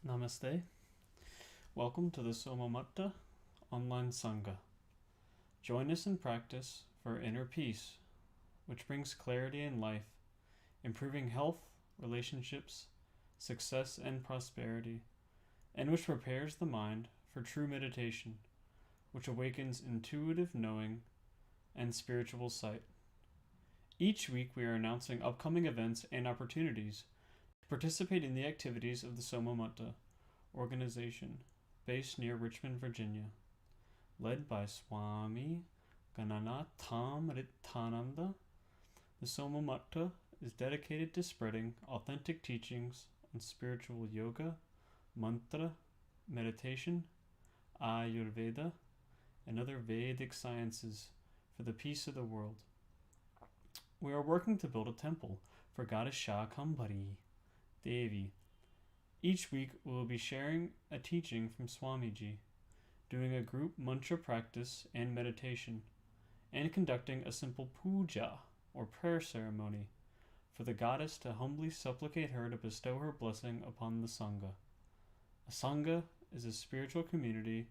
Namaste. Welcome to the Soma Matha online Sangha. Join us in practice for inner peace, which brings clarity in life, improving health, relationships, success, and prosperity, and which prepares the mind for true meditation, which awakens intuitive knowing and spiritual sight. Each week we are announcing upcoming events and opportunities to participate in the activities of the Soma Matha organization based near Richmond, Virginia, led by Swami Gananathamritananda. The Soma Matha is dedicated to spreading authentic teachings on spiritual yoga, mantra, meditation, Ayurveda, and other Vedic sciences for the peace of the world. We are working to build a temple for Goddess Shakambhari Devi. Each week we will be sharing a teaching from Swamiji, doing a group mantra practice and meditation, and conducting a simple puja or prayer ceremony for the goddess to humbly supplicate her to bestow her blessing upon the Sangha. A Sangha is a spiritual community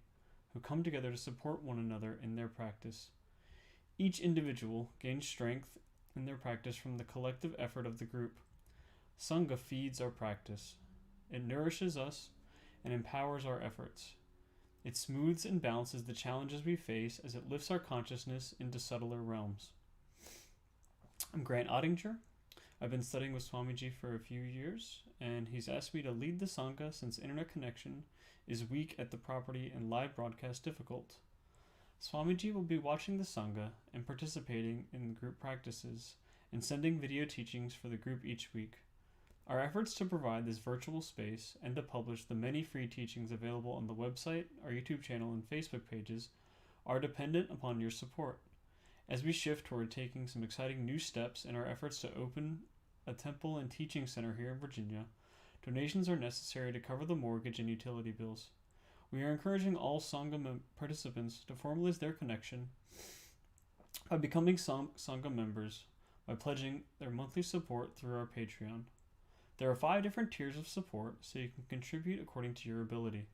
who come together to support one another in their practice. Each individual gains strength in their practice from the collective effort of the group. Sangha feeds our practice. It nourishes us and empowers our efforts. It smooths and balances the challenges we face as it lifts our consciousness into subtler realms. I'm Grant Ottinger. I've been studying with Swamiji for a few years, and he's asked me to lead the Sangha since internet connection is weak at the property and live broadcast difficult. Swamiji will be watching the Sangha and participating in group practices and sending video teachings for the group each week. Our efforts to provide this virtual space and to publish the many free teachings available on the website, our YouTube channel, and Facebook pages are dependent upon your support. As we shift toward taking some exciting new steps in our efforts to open a temple and teaching center here in Virginia, donations are necessary to cover the mortgage and utility bills. We are encouraging all Sangha participants to formalize their connection by becoming Sangha members by pledging their monthly support through our Patreon. There are 5 different tiers of support, so you can contribute according to your ability.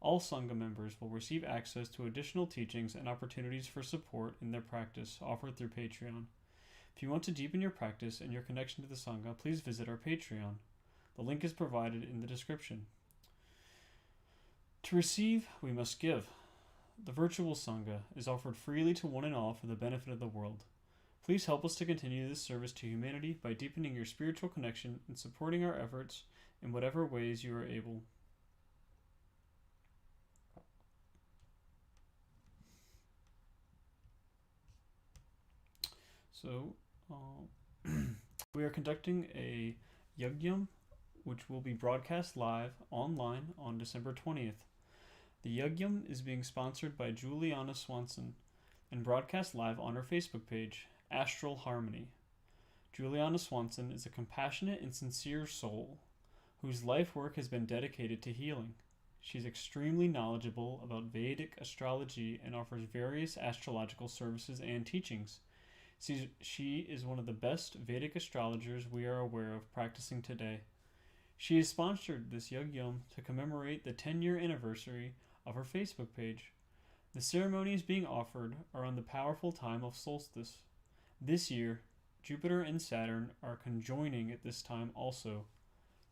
All Sangha members will receive access to additional teachings and opportunities for support in their practice offered through Patreon. If you want to deepen your practice and your connection to the Sangha, please visit our Patreon. The link is provided in the description. To receive, we must give. The virtual Sangha is offered freely to one and all for the benefit of the world. Please help us to continue this service to humanity by deepening your spiritual connection and supporting our efforts in whatever ways you are able. So, we are conducting a yajna, which will be broadcast live online on December 20th. The yajna is being sponsored by Juliana Swanson and broadcast live on her Facebook page, Astral Harmony. Juliana Swanson is a compassionate and sincere soul whose life work has been dedicated to healing. She's extremely knowledgeable about Vedic astrology and offers various astrological services and teachings. She is one of the best Vedic astrologers we are aware of practicing today. She has sponsored this yajna to commemorate the 10-year anniversary of her Facebook page. The ceremonies being offered are on the powerful time of solstice. This year, Jupiter and Saturn are conjoining at this time also.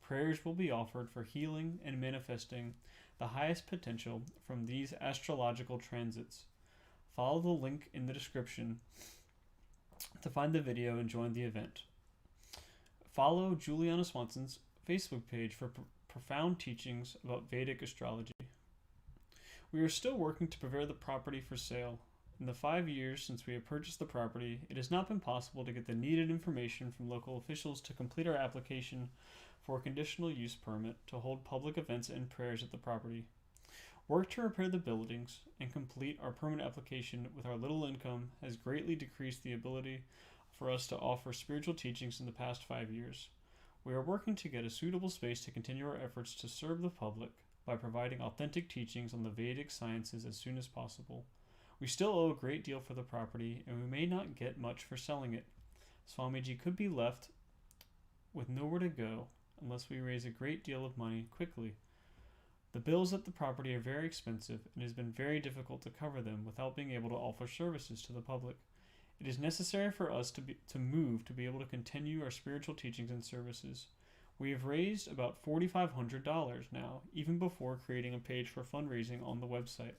Prayers will be offered for healing and manifesting the highest potential from these astrological transits. Follow the link in the description to find the video and join the event. Follow Juliana Swanson's Facebook page for profound teachings about Vedic astrology. We are still working to prepare the property for sale. In the 5 years since we have purchased the property, it has not been possible to get the needed information from local officials to complete our application for a conditional use permit to hold public events and prayers at the property. Work to repair the buildings and complete our permit application with our little income has greatly decreased the ability for us to offer spiritual teachings in the past 5 years. We are working to get a suitable space to continue our efforts to serve the public by providing authentic teachings on the Vedic sciences as soon as possible. We still owe a great deal for the property, and we may not get much for selling it. Swamiji could be left with nowhere to go unless we raise a great deal of money quickly. The bills at the property are very expensive, and it has been very difficult to cover them without being able to offer services to the public. It is necessary for us to move to be able to continue our spiritual teachings and services. We have raised about $4,500 now, even before creating a page for fundraising on the website.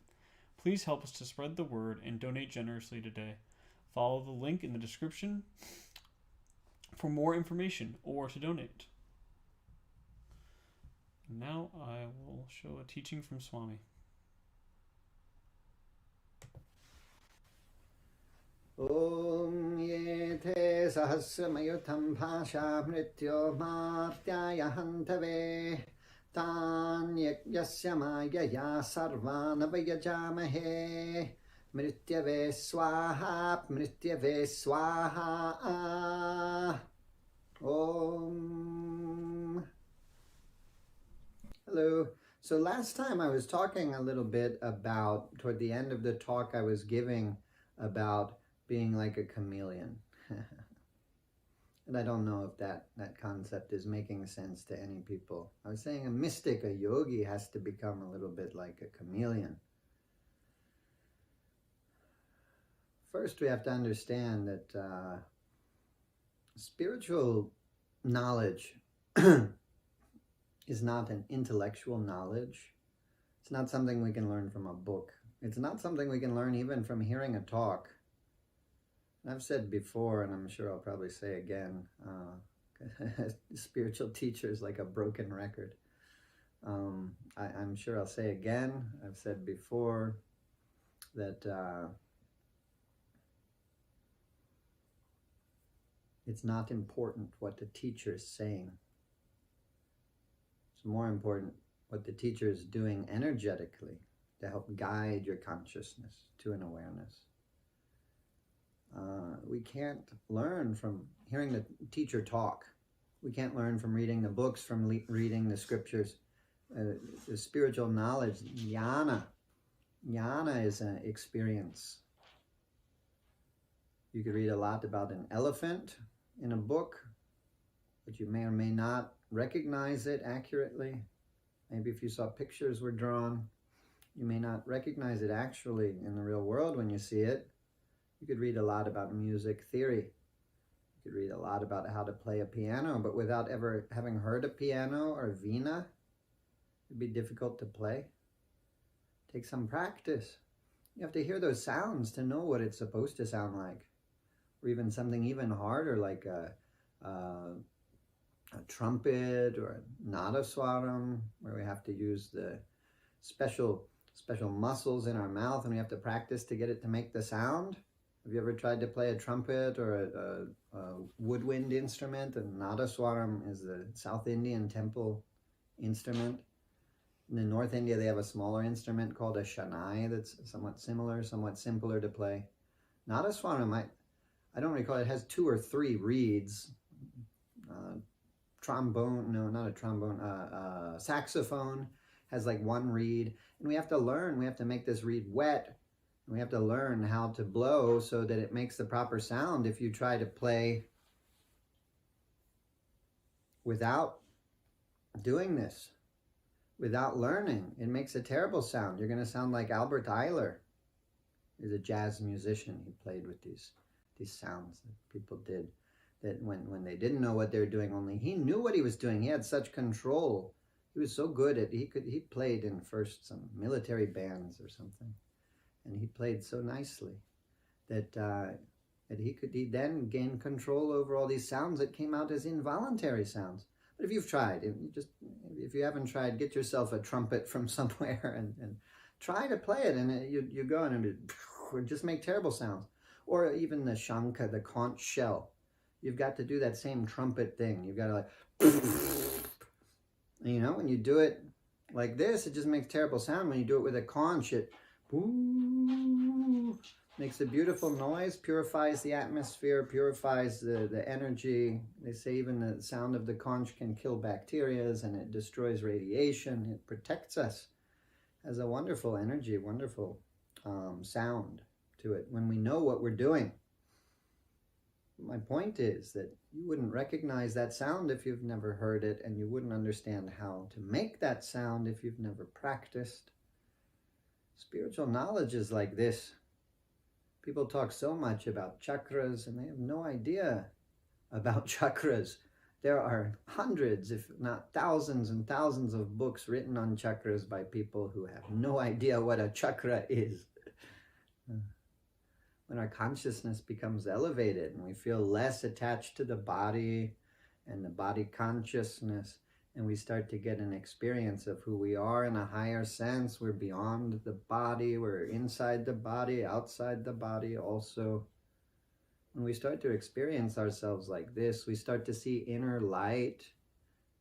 Please help us to spread the word and donate generously today. Follow the link in the description for more information or to donate. Now I will show a teaching from Swami. Om yete sahasramayutam bhasha mrityo martyaya hantave tan yasya mayaya sarvanavayajamahe mrityave swaha Om. Hello. So last time I was talking a little bit about, toward the end of the talk I was giving about being like a chameleon. And I don't know if that concept is making sense to any people. I was saying a mystic, a yogi, has to become a little bit like a chameleon. First, we have to understand that spiritual knowledge is not an intellectual knowledge. It's not something we can learn from a book. It's not something we can learn even from hearing a talk. I've said before, and I'm sure I'll probably say again, spiritual teacher is like a broken record. I'm sure I'll say again, I've said before that it's not important what the teacher is saying. It's more important what the teacher is doing energetically to help guide your consciousness to an awareness. We can't learn from hearing the teacher talk. We can't learn from reading the books, from reading the scriptures. The spiritual knowledge, jnana. Jnana is an experience. You could read a lot about an elephant in a book, but you may or may not recognize it accurately. Maybe if you saw pictures were drawn, you may not recognize it actually in the real world when you see it. You could read a lot about music theory. You could read a lot about how to play a piano, but without ever having heard a piano or vina, it'd be difficult to play. Take some practice. You have to hear those sounds to know what it's supposed to sound like. Or even something even harder like a trumpet or a nadaswaram, where we have to use the special muscles in our mouth and we have to practice to get it to make the sound. Have you ever tried to play a trumpet or a woodwind instrument? And nadaswaram is the South Indian temple instrument. In North India, they have a smaller instrument called a shanai that's somewhat similar, somewhat simpler to play. Nadaswaram, I don't recall, it has 2 or 3 reeds. Trombone, no, not a trombone, saxophone has like 1 reed. And we have to learn, we have to make this reed wet. We have to learn how to blow so that it makes the proper sound. If you try to play without doing this, without learning, it makes a terrible sound. You're going to sound like Albert Eiler. He's a jazz musician. He played with these sounds that people did, that when they didn't know what they were doing, only he knew what he was doing. He had such control. He was so good at he played in first some military bands or something. And he played so nicely that he then gained control over all these sounds that came out as involuntary sounds. But if you've tried, if you haven't tried, get yourself a trumpet from somewhere and try to play it, and you go and it just make terrible sounds. Or even the shankha, the conch shell. You've got to do that same trumpet thing. You've got to when you do it like this, it just makes terrible sound. When you do it with a conch, it makes a beautiful noise, purifies the atmosphere, purifies the energy. They say even the sound of the conch can kill bacteria, and it destroys radiation. It protects us. Has a wonderful energy, wonderful sound to it when we know what we're doing. my point is that you wouldn't recognize that sound if you've never heard it, and you wouldn't understand how to make that sound if you've never practiced. Spiritual knowledge is like this. People talk so much about chakras, and they have no idea about chakras. There are hundreds, if not thousands and thousands of books written on chakras by people who have no idea what a chakra is. When our consciousness becomes elevated and we feel less attached to the body and the body consciousness, and we start to get an experience of who we are in a higher sense, we're beyond the body, we're inside the body, outside the body also. When we start to experience ourselves like this, we start to see inner light.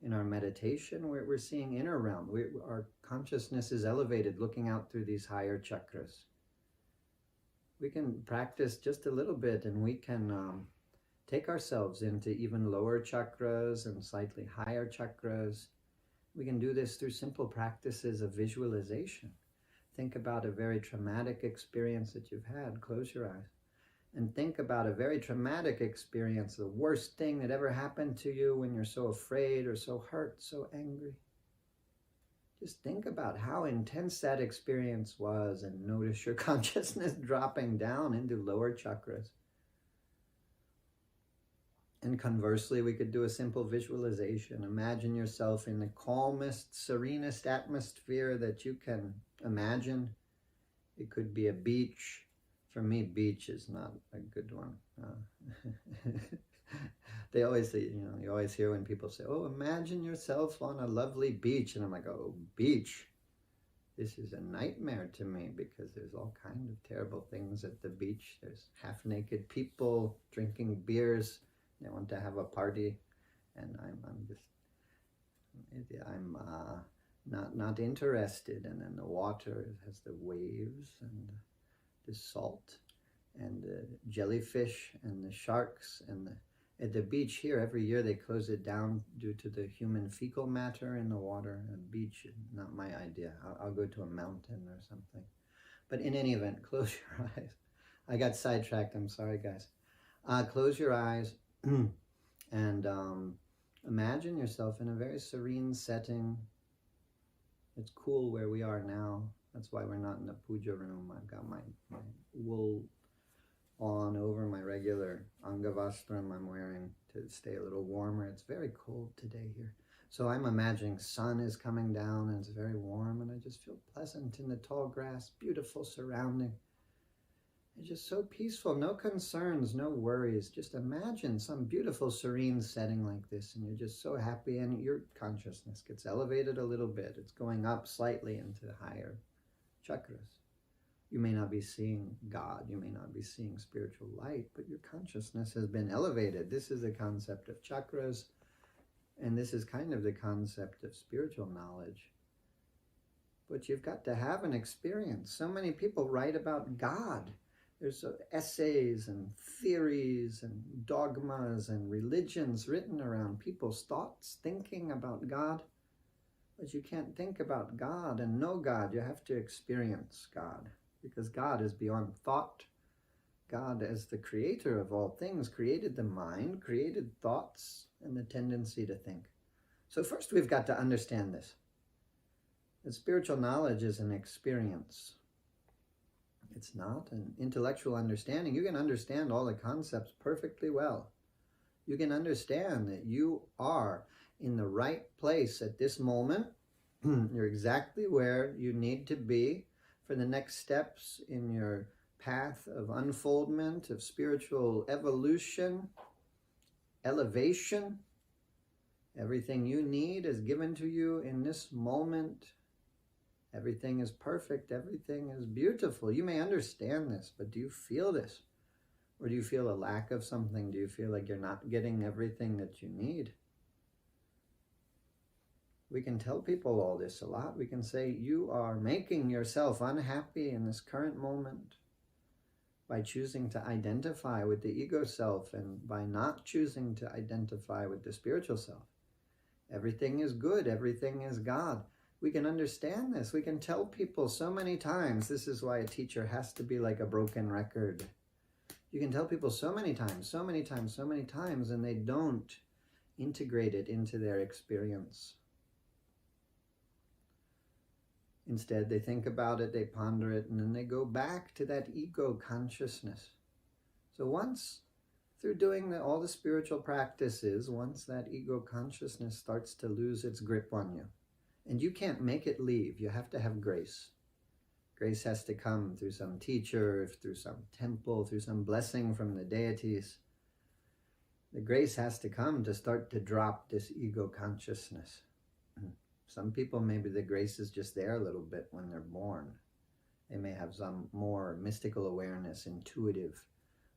In our meditation, we're seeing inner realm. Our consciousness is elevated, looking out through these higher chakras. We can practice just a little bit, and we can take ourselves into even lower chakras and slightly higher chakras. We can do this through simple practices of visualization. Think about a very traumatic experience that you've had. Close your eyes. And think about a very traumatic experience, the worst thing that ever happened to you when you're so afraid or so hurt, so angry. Just think about how intense that experience was and notice your consciousness dropping down into lower chakras. And conversely, we could do a simple visualization. Imagine yourself in the calmest, serenest atmosphere that you can imagine. It could be a beach. For me, beach is not a good one. They always say, you always hear when people say, oh, imagine yourself on a lovely beach. And I'm like, oh, beach. This is a nightmare to me because there's all kinds of terrible things at the beach. There's half-naked people drinking beers. They want to have a party. And I'm not interested. And then the water has the waves and the salt and the jellyfish and the sharks. And at the beach here, every year they close it down due to the human fecal matter in the water. A beach is not my idea. I'll go to a mountain or something. But in any event, close your eyes. I got sidetracked. I'm sorry, guys. Close your eyes and imagine yourself in a very serene setting. It's cool where we are now. That's why we're not in the puja room. I've got my wool on over my regular angavastram I'm wearing to stay a little warmer. It's very cold today here. So I'm imagining sun is coming down and it's very warm and I just feel pleasant in the tall grass, beautiful surrounding. It's just so peaceful, no concerns, no worries. Just imagine some beautiful serene setting like this and you're just so happy and your consciousness gets elevated a little bit. It's going up slightly into higher chakras. You may not be seeing God, you may not be seeing spiritual light, but your consciousness has been elevated. This is the concept of chakras, and this is kind of the concept of spiritual knowledge. But you've got to have an experience. So many people write about God. There's essays and theories and dogmas and religions written around people's thoughts, thinking about God. But you can't think about God and know God. You have to experience God. Because God is beyond thought. God, as the creator of all things, created the mind, created thoughts, and the tendency to think. So first we've got to understand this. That spiritual knowledge is an experience. It's not an intellectual understanding. You can understand all the concepts perfectly well. You can understand that you are in the right place at this moment. You're exactly where you need to be for the next steps in your path of unfoldment, of spiritual evolution, elevation. Everything you need is given to you in this moment. Everything is perfect. Everything is beautiful. You may understand this, but do you feel this? Or do you feel a lack of something? Do you feel like you're not getting everything that you need? We can tell people all this a lot. We can say, you are making yourself unhappy in this current moment by choosing to identify with the ego self and by not choosing to identify with the spiritual self. Everything is good. Everything is God. We can understand this. We can tell people so many times. This is why a teacher has to be like a broken record. You can tell people so many times, so many times, so many times, and they don't integrate it into their experience. Instead, they think about it, they ponder it, and then they go back to that ego consciousness. So once, through doing all the spiritual practices, once that ego consciousness starts to lose its grip on you, and you can't make it leave, you have to have grace. Grace has to come through some teacher, through some temple, through some blessing from the deities. The grace has to come to start to drop this ego consciousness. Some people, maybe the grace is just there a little bit when they're born. They may have some more mystical awareness, intuitive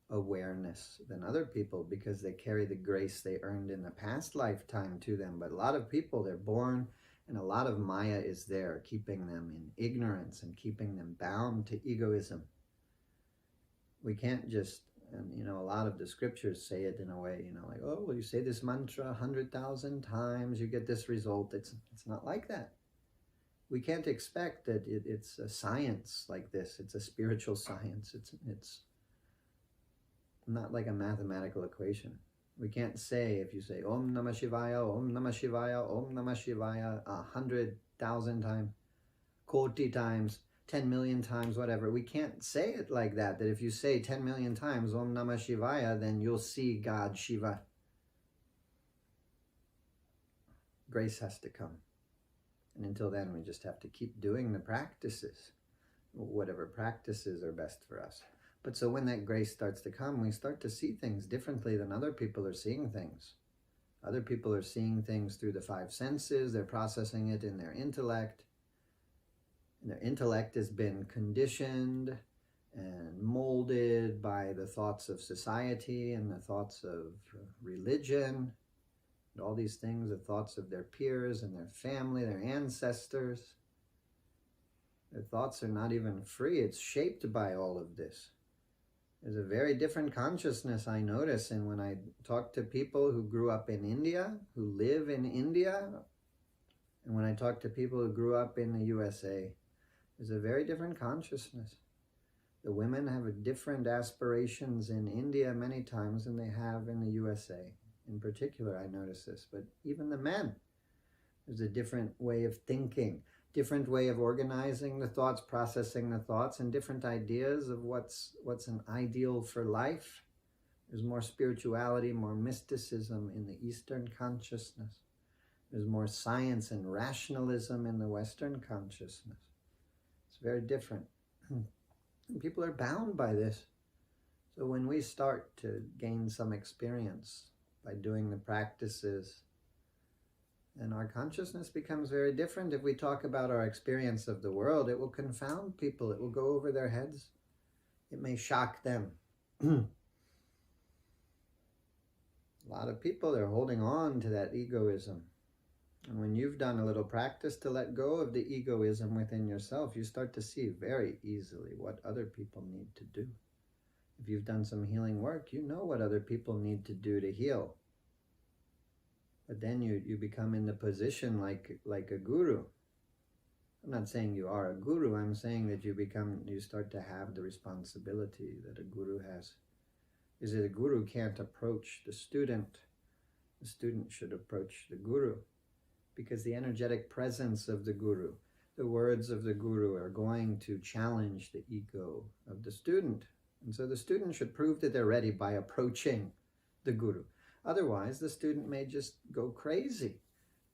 awareness than other people because they carry the grace they earned in the past lifetime to them. But a lot of people, they're born and a lot of Maya is there, keeping them in ignorance and keeping them bound to egoism. We can't just, and a lot of the scriptures say it in a way, like, oh, well, you say this mantra 100,000 times, you get this result. It's not like that. We can't expect that it's a science like this. It's a spiritual science. It's not like a mathematical equation. We can't say, if you say Om Namah Shivaya, Om Namah Shivaya, Om Namah Shivaya 100,000 times, koti times, 10 million times, whatever. We can't say it like that if you say 10 million times Om Namah Shivaya, then you'll see God Shiva. Grace has to come. And until then, we just have to keep doing the practices, whatever practices are best for us. But so when that grace starts to come, we start to see things differently than other people are seeing things. Other people are seeing things through the five senses. They're processing it in their intellect. And their intellect has been conditioned and molded by the thoughts of society and the thoughts of religion. And all these things, the thoughts of their peers and their family, their ancestors. Their thoughts are not even free. It's shaped by all of this. There's a very different consciousness I notice, and when I talk to people who grew up in India, who live in India, and when I talk to people who grew up in the USA, there's a very different consciousness. The women have different aspirations in India many times than they have in the USA. In particular, I notice this, but even the men, there's a different way of thinking, different way of organizing the thoughts, processing the thoughts, and different ideas of what's an ideal for life. There's more spirituality, more mysticism in the Eastern consciousness. There's more science and rationalism in the Western consciousness. It's very different. And people are bound by this. So when we start to gain some experience by doing the practices, and our consciousness becomes very different. If we talk about our experience of the world, it will confound people. It will go over their heads. It may shock them. A lot of people, they're holding on to that egoism. And when you've done a little practice to let go of the egoism within yourself, you start to see very easily what other people need to do. If you've done some healing work, you know what other people need to do to heal. But then you become in the position like a guru. I'm not saying you are a guru. I'm saying that you start to have the responsibility that a guru has. Is that a guru can't approach the student. The student should approach the guru. Because the energetic presence of the guru, the words of the guru are going to challenge the ego of the student. And so the student should prove that they're ready by approaching the guru. Otherwise, the student may just go crazy.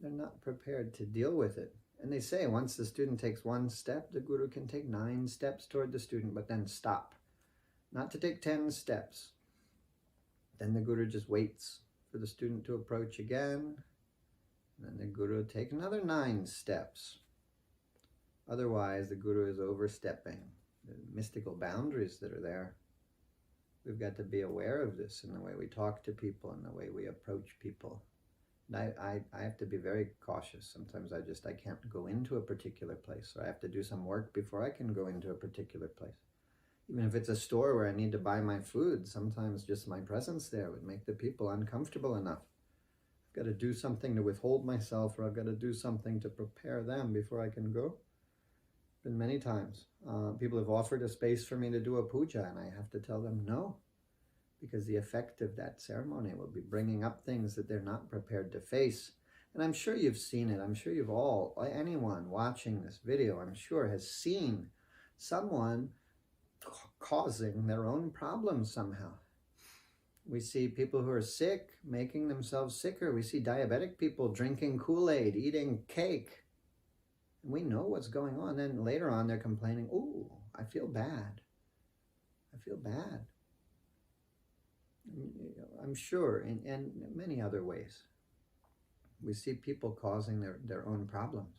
They're not prepared to deal with it. And they say once the student takes one step, the guru can take 9 steps toward the student, but then stop. Not to take 10 steps. Then the guru just waits for the student to approach again. And then the guru will take another 9 steps. Otherwise, the guru is overstepping the mystical boundaries that are there. We've got to be aware of this in the way we talk to people and the way we approach people. And I have to be very cautious. Sometimes I can't go into a particular place, or I have to do some work before I can go into a particular place. Even if it's a store where I need to buy my food, sometimes just my presence there would make the people uncomfortable enough. I've got to do something to withhold myself, or I've got to do something to prepare them before I can go. Been many times. People have offered a space for me to do a puja, and I have to tell them no. because the effect of that ceremony will be bringing up things that they're not prepared to face. And I'm sure you've seen it. I'm sure anyone watching this video, I'm sure has seen someone causing their own problems somehow. We see people who are sick making themselves sicker. We see diabetic people drinking Kool-Aid, eating cake. And we know what's going on. Then later on they're complaining, "Ooh, I feel bad. I feel bad." I'm sure in many other ways. We see people causing their own problems.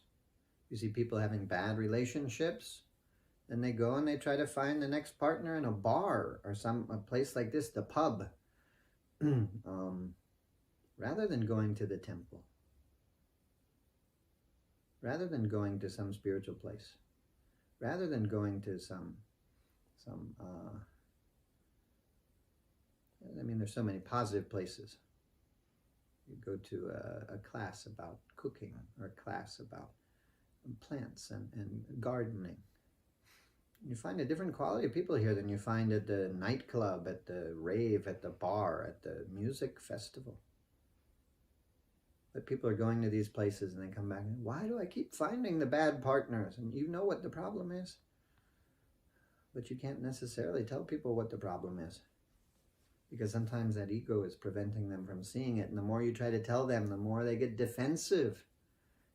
You see people having bad relationships, and they go and they try to find the next partner in a bar or a place like this, the pub, rather than going to the temple, rather than going to some spiritual place, rather than going to there's so many positive places. You go to a class about cooking or a class about plants and gardening. You find a different quality of people here than you find at the nightclub, at the rave, at the bar, at the music festival. But people are going to these places and they come back and, "Why do I keep finding the bad partners?" And you know what the problem is, but you can't necessarily tell people what the problem is, because sometimes that ego is preventing them from seeing it. And the more you try to tell them, the more they get defensive.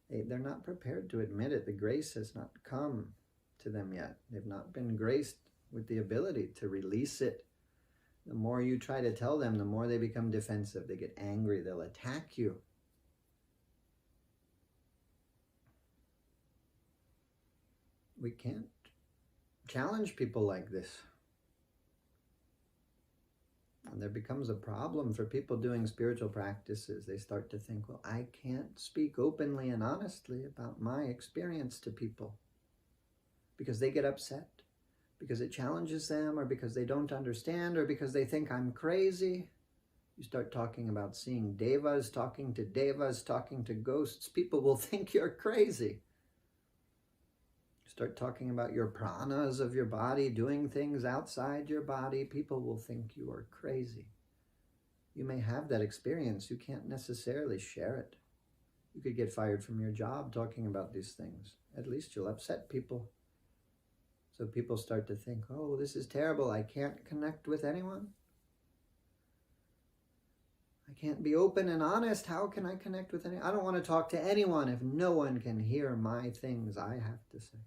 They're not prepared to admit it. The grace has not come to them yet. They've not been graced with the ability to release it. The more you try to tell them, the more they become defensive. They get angry. They'll attack you. We can't challenge people like this. And there becomes a problem for people doing spiritual practices. They start to think, "Well, I can't speak openly and honestly about my experience to people," because they get upset, because it challenges them, or because they don't understand, or because they think I'm crazy. You start talking about seeing devas, talking to ghosts, people will think you're crazy. Start talking about your pranas of your body, doing things outside your body, people will think you are crazy. You may have that experience, you can't necessarily share it. You could get fired from your job talking about these things. At least you'll upset people. So people start to think, "Oh, this is terrible, I can't connect with anyone. I can't be open and honest, how can I connect with anyone? I don't want to talk to anyone if no one can hear my things I have to say."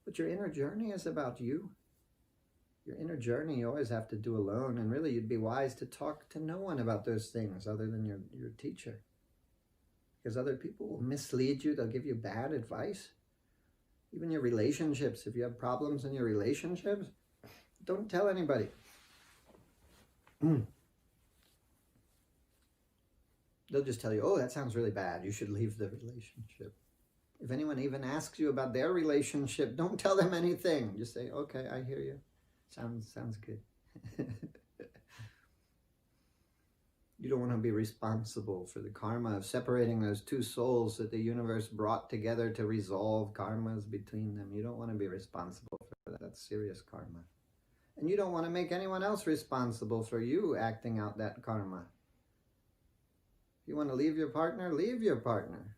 But your inner journey is about you. Your inner journey you always have to do alone, and really you'd be wise to talk to no one about those things other than your teacher. Because other people will mislead you, they'll give you bad advice. Even your relationships, if you have problems in your relationships, don't tell anybody. They'll just tell you, "Oh, that sounds really bad, you should leave the relationship." If anyone even asks you about their relationship, don't tell them anything. Just say, "Okay, I hear you. Sounds good." You don't want to be responsible for the karma of separating those two souls that the universe brought together to resolve karmas between them. You don't want to be responsible for that. That's serious karma. And you don't want to make anyone else responsible for you acting out that karma. If you want to leave your partner, leave your partner.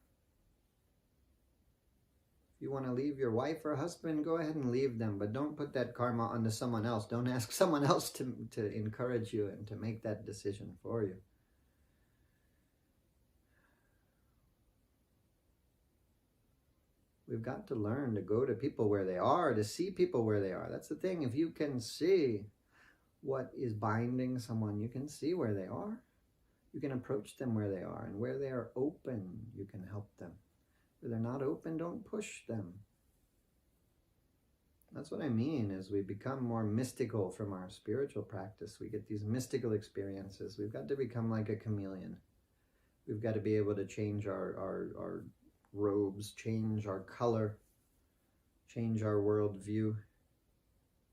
If you want to leave your wife or husband, go ahead and leave them, but don't put that karma onto someone else. Don't ask someone else to encourage you and to make that decision for you. We've got to learn to go to people where they are, to see people where they are. That's the thing. If you can see what is binding someone, you can see where they are. You can approach them where they are, and where they are open, you can help them. Where they're not open, don't push them. That's what I mean, as we become more mystical from our spiritual practice. We get these mystical experiences. We've got to become like a chameleon. We've got to be able to change our robes, change our color, change our worldview,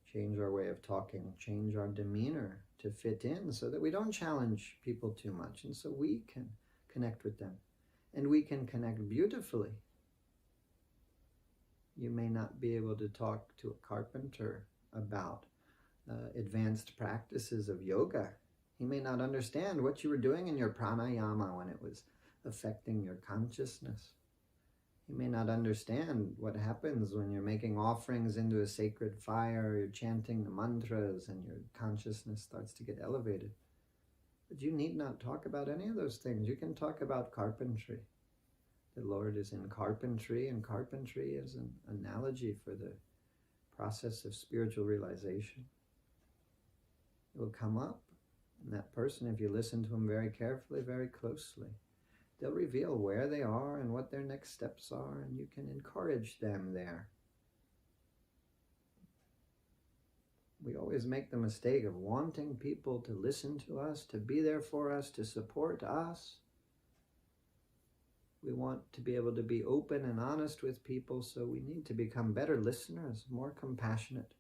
change our way of talking, change our demeanor to fit in so that we don't challenge people too much, and so we can connect with them. And we can connect beautifully. You may not be able to talk to a carpenter about advanced practices of yoga. He may not understand what you were doing in your pranayama when it was affecting your consciousness. He may not understand what happens when you're making offerings into a sacred fire, you're chanting the mantras, and your consciousness starts to get elevated. But you need not talk about any of those things. You can talk about carpentry. The Lord is in carpentry, and carpentry is an analogy for the process of spiritual realization. It will come up, and that person, if you listen to him very carefully, very closely, they'll reveal where they are and what their next steps are, and you can encourage them there. We always make the mistake of wanting people to listen to us, to be there for us, to support us. We want to be able to be open and honest with people, so we need to become better listeners, more compassionate.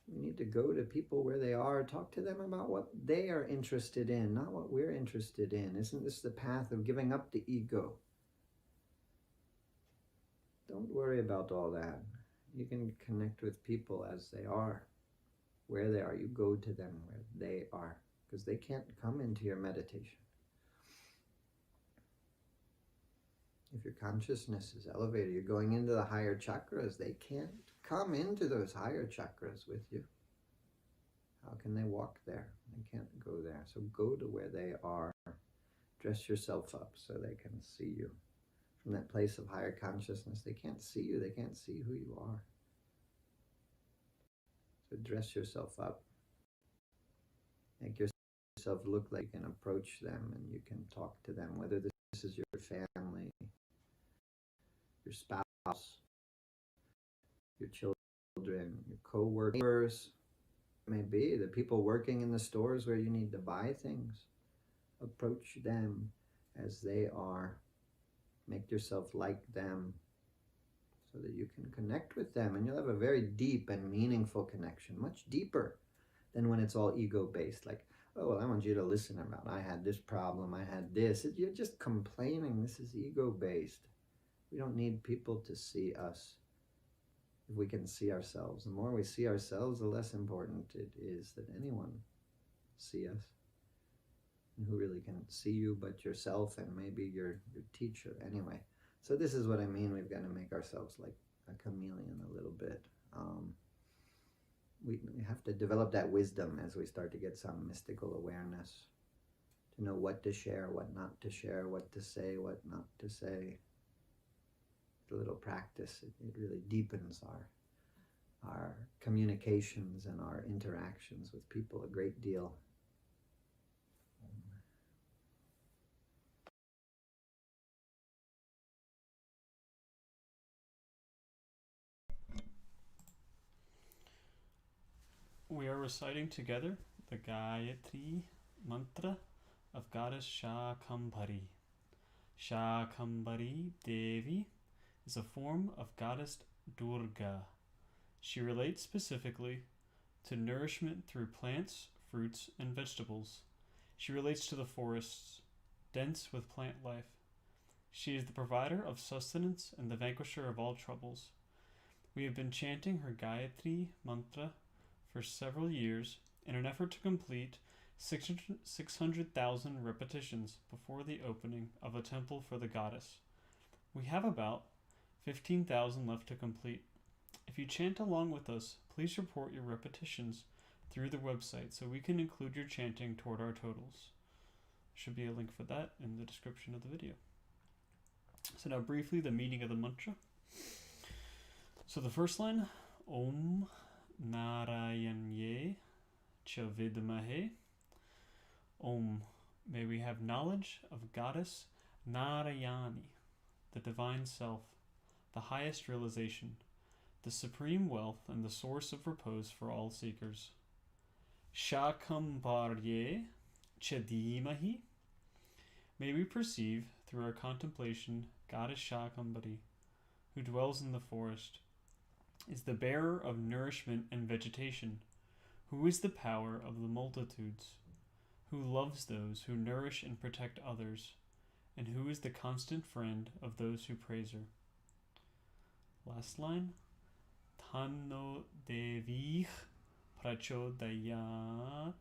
We need to go to people where they are, talk to them about what they are interested in, not what we're interested in. Isn't this the path of giving up the ego? Don't worry about all that. You can connect with people as they are, where they are. You go to them where they are, because they can't come into your meditation. If your consciousness is elevated, you're going into the higher chakras, they can't come into those higher chakras with you. How can they walk there? They can't go there. So go to where they are. Dress yourself up so they can see you. From that place of higher consciousness, they can't see you. They can't see who you are. So dress yourself up. Make yourself look like you can approach them and you can talk to them, whether this is your family, your spouse, your children, your co-workers, maybe the people working in the stores where you need to buy things. Approach them as they are. Make yourself like them so that you can connect with them, and you'll have a very deep and meaningful connection, much deeper than when it's all ego-based, like, oh, well, I want you to listen about, I had this problem, I had this. You're just complaining. This is ego-based. We don't need people to see us. If we can see ourselves, the more we see ourselves, the less important it is that anyone see us. And who really can see you but yourself and maybe your teacher anyway. So this is what I mean. We've got to make ourselves like a chameleon a little bit. We have to develop that wisdom as we start to get some mystical awareness, to know what to share, what not to share, what to say, what not to say. A little practice, it really deepens our communications and our interactions with people a great deal. We are reciting together the Gayatri Mantra of Goddess Shakambhari. Shakambhari Devi is a form of Goddess Durga. She relates specifically to nourishment through plants, fruits, and vegetables. She relates to the forests, dense with plant life. She is the provider of sustenance and the vanquisher of all troubles. We have been chanting her Gayatri Mantra for several years in an effort to complete 600,000 repetitions before the opening of a temple for the goddess. We have about 15,000 left to complete. If you chant along with us, please report your repetitions through the website so we can include your chanting toward our totals. There should be a link for that in the description of the video. So now briefly the meaning of the mantra. So the first line, Om Narayanye Cha Vidmahe. Om, may we have knowledge of Goddess Narayani, the divine self, the highest realization, the supreme wealth and the source of repose for all seekers. Shakambhari Chadimahi. May we perceive through our contemplation Goddess Shakambhari, who dwells in the forest, is the bearer of nourishment and vegetation, who is the power of the multitudes, who loves those who nourish and protect others, and who is the constant friend of those who praise her. Last line, Tanno Devih prachodayate.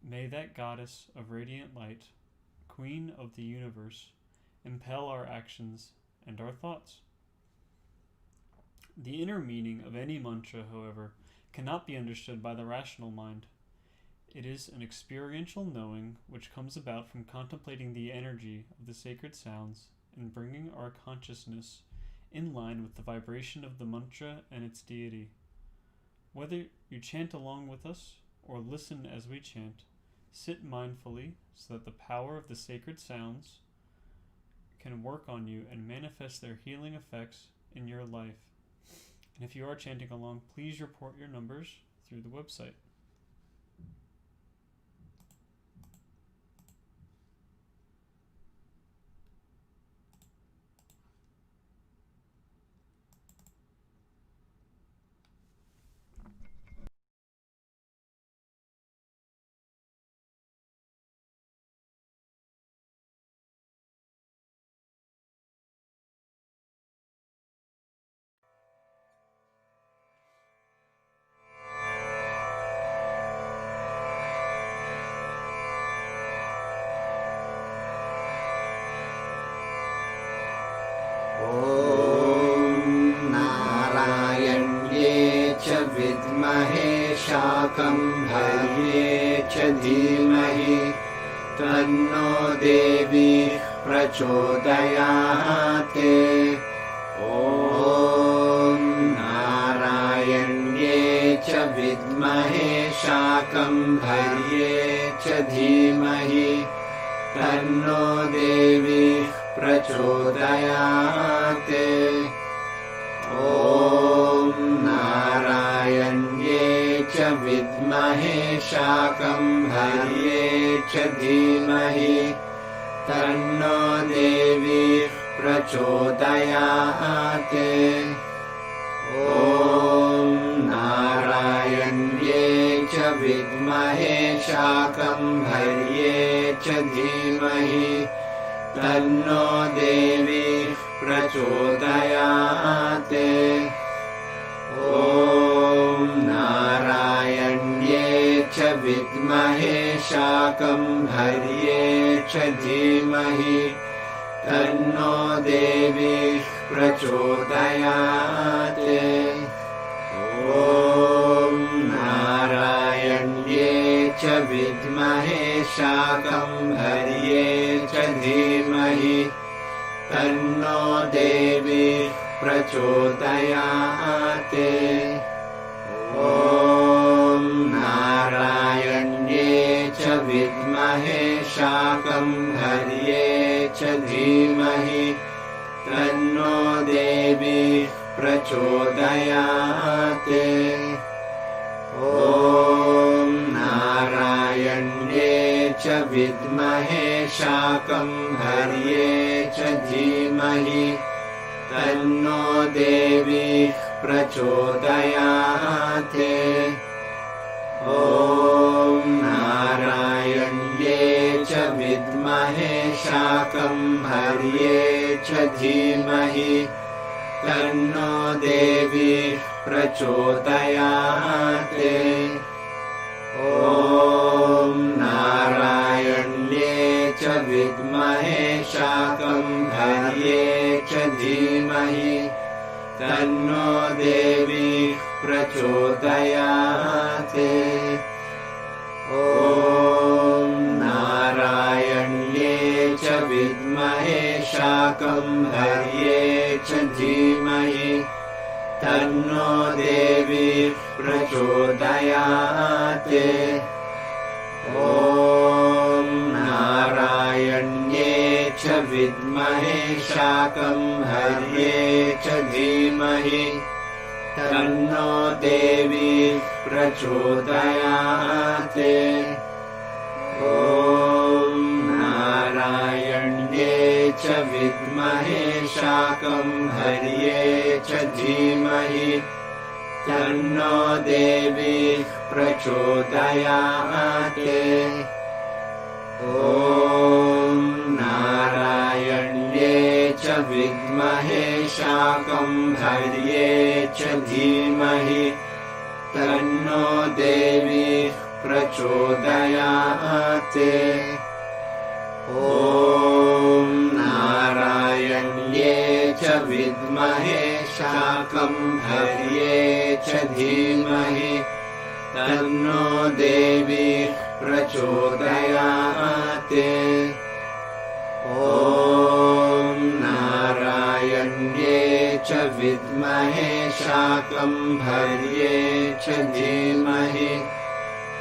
May that goddess of radiant light, queen of the universe, impel our actions and our thoughts. The inner meaning of any mantra, however, cannot be understood by the rational mind. It is an experiential knowing which comes about from contemplating the energy of the sacred sounds and bringing our consciousness in line with the vibration of the mantra and its deity. Whether you chant along with us or listen as we chant, sit mindfully so that the power of the sacred sounds can work on you and manifest their healing effects in your life. And if you are chanting along, please report your numbers through the website. विद्महे शाकम्भर्ये च धीमहि तन्नो देवी प्रचोदयात्। ॐ नारायण्ये च विद्महे शाकम्भर्ये च धीमहि तन्नो देवी प्रचोदयात्। ॐ नारायण्ये च विद्महे शाकम्भर्ये च धीमहि तन्नो देवी प्रचोदयात्। ॐ नारायण्ये च विद्महे शाकम्भर्ये च धीमहि तन्नो देवी प्रचोदयात्। ॐ नारायण्ये च विद्महे शाकम्भर्ये च धीमहि तन्नो देवी प्रचोदयात्। ॐ नारायण्ये च विद्महे शाकम्भर्ये च धीमहि तन्नो देवी प्रचोदयात्। ॐ नारायण्ये च विद्महे शाकम्भर्ये च धीमहि तन्नो देवी प्रचोदयात्। ॐ नारायण्ये च विद्महे शाकम्भर्ये च धीमहि तन्नो देवी प्रचोदयात्। ॐ नारायण्ये च विद्महे शाकम्भर्ये च धीमहि तन्नो देवी प्रचोदयात्। ॐ नारायण्ये च विद्महे शाकम्भर्ये च धीमहि तन्नो देवी प्रचोदयात्। ॐ नारायण्ये च विद्महे शाकम्भर्ये च धीमहि तन्नो देवी प्रचोदयात्। ॐ नारायण्ये च विद्महे शाकम्भर्ये च धीमहि तन्नो देवी प्रचोदयात्। ॐ नारायण्ये च विद्महे शाकम्भर्ये च धीमहि तन्नो देवी प्रचोदयात्। ॐ नारायण्ये च विद्महे शाकम्भर्ये च धीमहि तन्नो देवी प्रचोदयात्। ॐ नारायण्ये च विद्महे शाकम्भर्ये च धीमहि तन्नो देवी प्रचोदयात्। ॐ नारायण्ये च विद्महे शाकम्भर्ये च धीमहि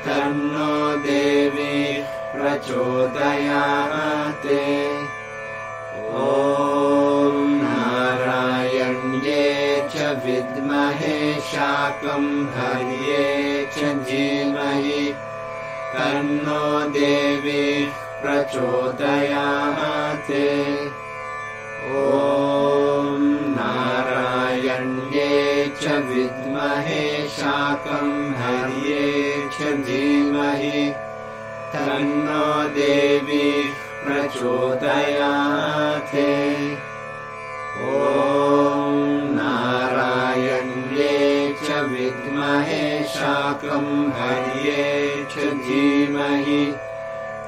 तन्नो देवी प्रचोदयात्। ॐ नारायण्ये च विद्महे शाकम्भर्ये च धीमहि तन्नो देवी प्रचोदयात्। ॐ नारायण्ये च विद्महे शाकम्भर्ये च धीमहि तन्नो देवी प्रचोदयात्। ॐ नारायण्ये च विद्महे शाकम्भर्ये च धीमहि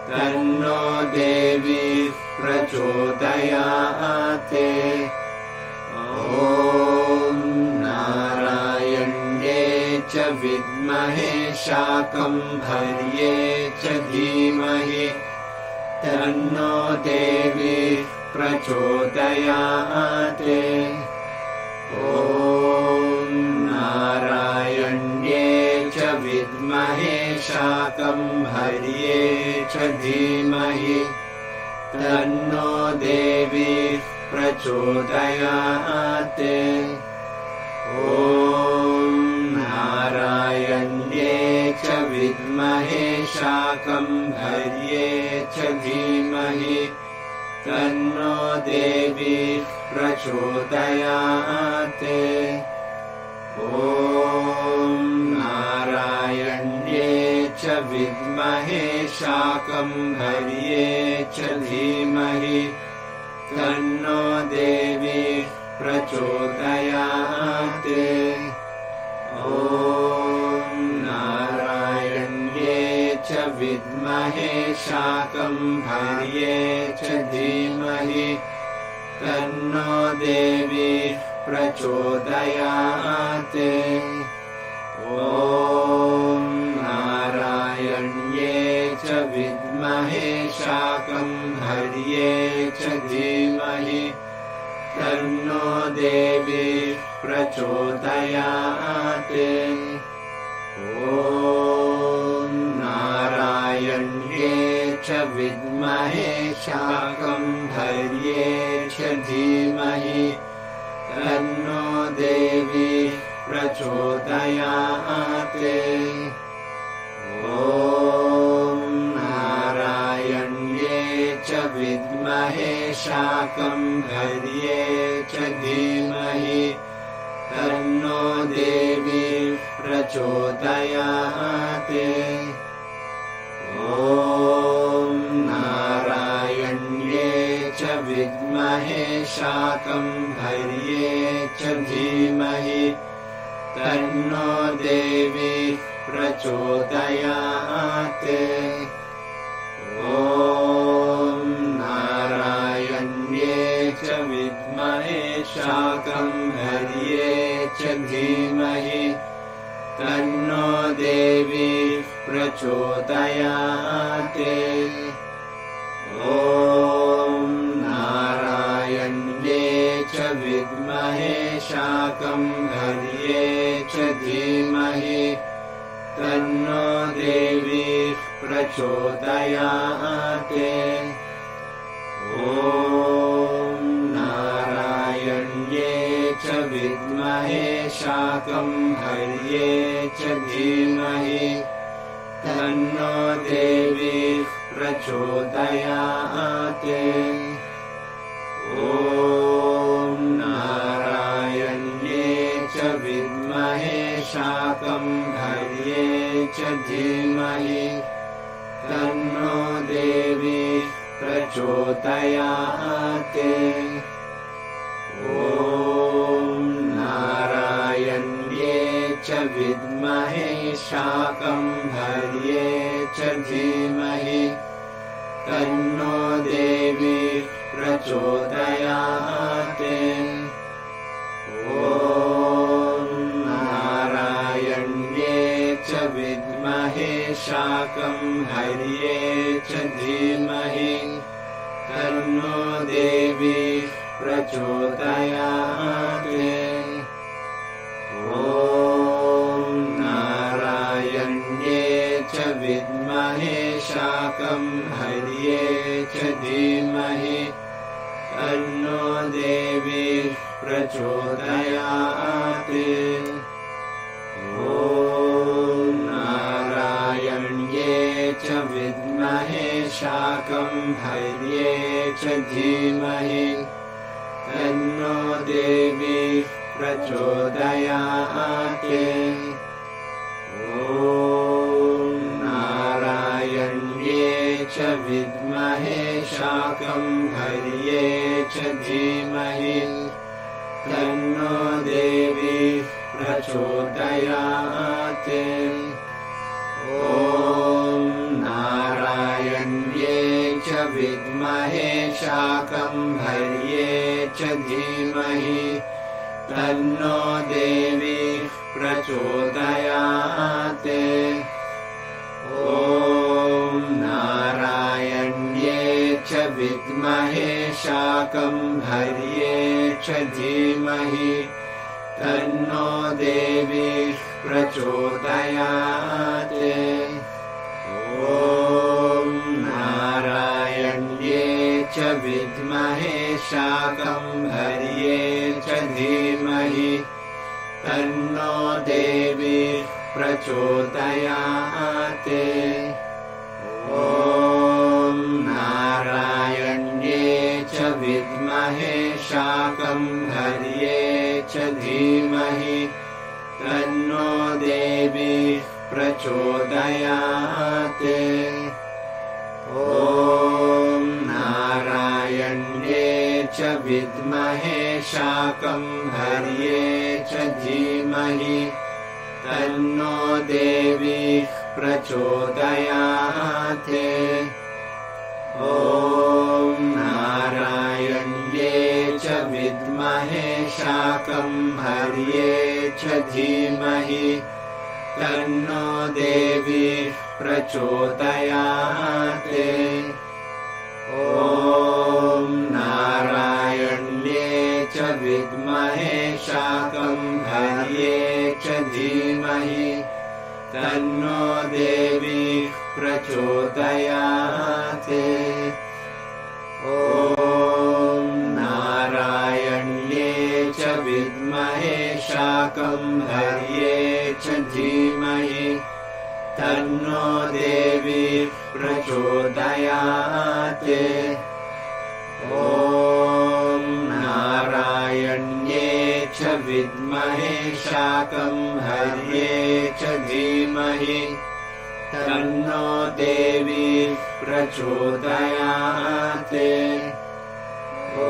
तन्नो देवी प्रचोदयात्। ॐ नारायण्ये च विद्महे शाकम्भर्ये च धीमहि तन्नो देवी प्रचोदयात्। ॐ नारायण्ये च विद्महे शाकम्भर्ये च धीमहि तन्नो देवी प्रचोदयात्। ॐ नारायण्ये च विद्महे शाकम्भर्ये च धीमहि तन्नो देवी प्रचोदयात्। ॐ नारायण्ये च विद्महे शाकम्भर्ये च धीमहि तन्नो देवी प्रचोदयात्। ॐ नारायण्ये च विद्महे शाकम्भर्ये च धीमहि तन्नो देवी प्रचोदयात्। ॐ नारायण्ये च विद्महे शाकम्भर्ये च धीमहि तन्नो देवी प्रचोदयात्। ॐ नारायण्ये च विद्महे शाकम्भर्ये च धीमहि तन्नो देवी प्रचोदयात्। ॐ नारायण्ये च विद्महे शाकम्भर्ये च धीमहि तन्नो देवी प्रचोदयात्। ॐ नारायण्ये च विद्महे शाकम्भर्ये च धीमहि तन्नो देवी प्रचोदयात्। ॐ नारायण्ये च विद्महे शाकम्भर्ये च धीमहि तन्नो देवी प्रचोदयात्। ॐ नारायण्ये च विद्महे शाकम्भर्ये च धीमहि तन्नो देवी प्रचोदयात्। ॐ नारायण्ये च विद्महे शाकम्भर्ये च धीमहि तन्नो देवी प्रचोदयात्। ॐ नारायण्ये च विद्महे शाकम्भर्ये च धीमहि तन्नो देवी प्रचोदयात्। ॐ नारायण्ये च विद्महे विद्महे शाकम्भर्ये च धीमहि तन्नो देवी प्रचोदयात्। ॐ नारायण्ये च विद्महे शाकम्भर्ये च धीमहि तन्नो देवी प्रचोदयात्। ॐ नारायण्ये च विद्महे शाकम्भर्ये च धीमहि तन्नो देवी प्रचोदयात्। ॐ नारायण्ये च विद्महे शाकम्भर्ये च धीमहि तन्नो देवी प्रचोदयात्। ॐ नारायण्ये च विद्महे शाकम्भर्ये च धीमहि तन्नो देवी प्रचोदयात्। ॐ नारायण्ये च विद्महे शाकम्भर्ये च धीमहि तन्नो देवी प्रचोदयात्। ॐ नारायण्ये च विद्महे शाकम्भर्ये च धीमहि तन्नो देवी प्रचोदयात्। ॐ नारायण्ये च विद्महे शाकम्भर्ये च धीमहि तन्नो देवी प्रचोदयात्। ॐ नारायण्ये च विद्महे शाकम्भर्ये च धीमहि तन्नो देवी प्रचोदयात्। ॐ नारायण्ये च विद्महे शाकम्भर्ये च धीमहि तन्नो देवी प्रचोदयात्। ॐ नारायण्ये च विद्महे शाकम्भर्ये च धीमहि तन्नो देवी प्रचोदयात्। ॐ नारायण्ये च विद्महे शाकम्भर्ये च धीमहि तन्नो देवी प्रचोदयात्। ॐ नारायण्ये च विद्महे शाकम्भर्ये च धीमहि तन्नो देवी प्रचोदयात्। ॐ नारायण्ये च विद्महे शाकम्भर्ये च धीमहि तन्नो देवी प्रचोदयात्। ॐ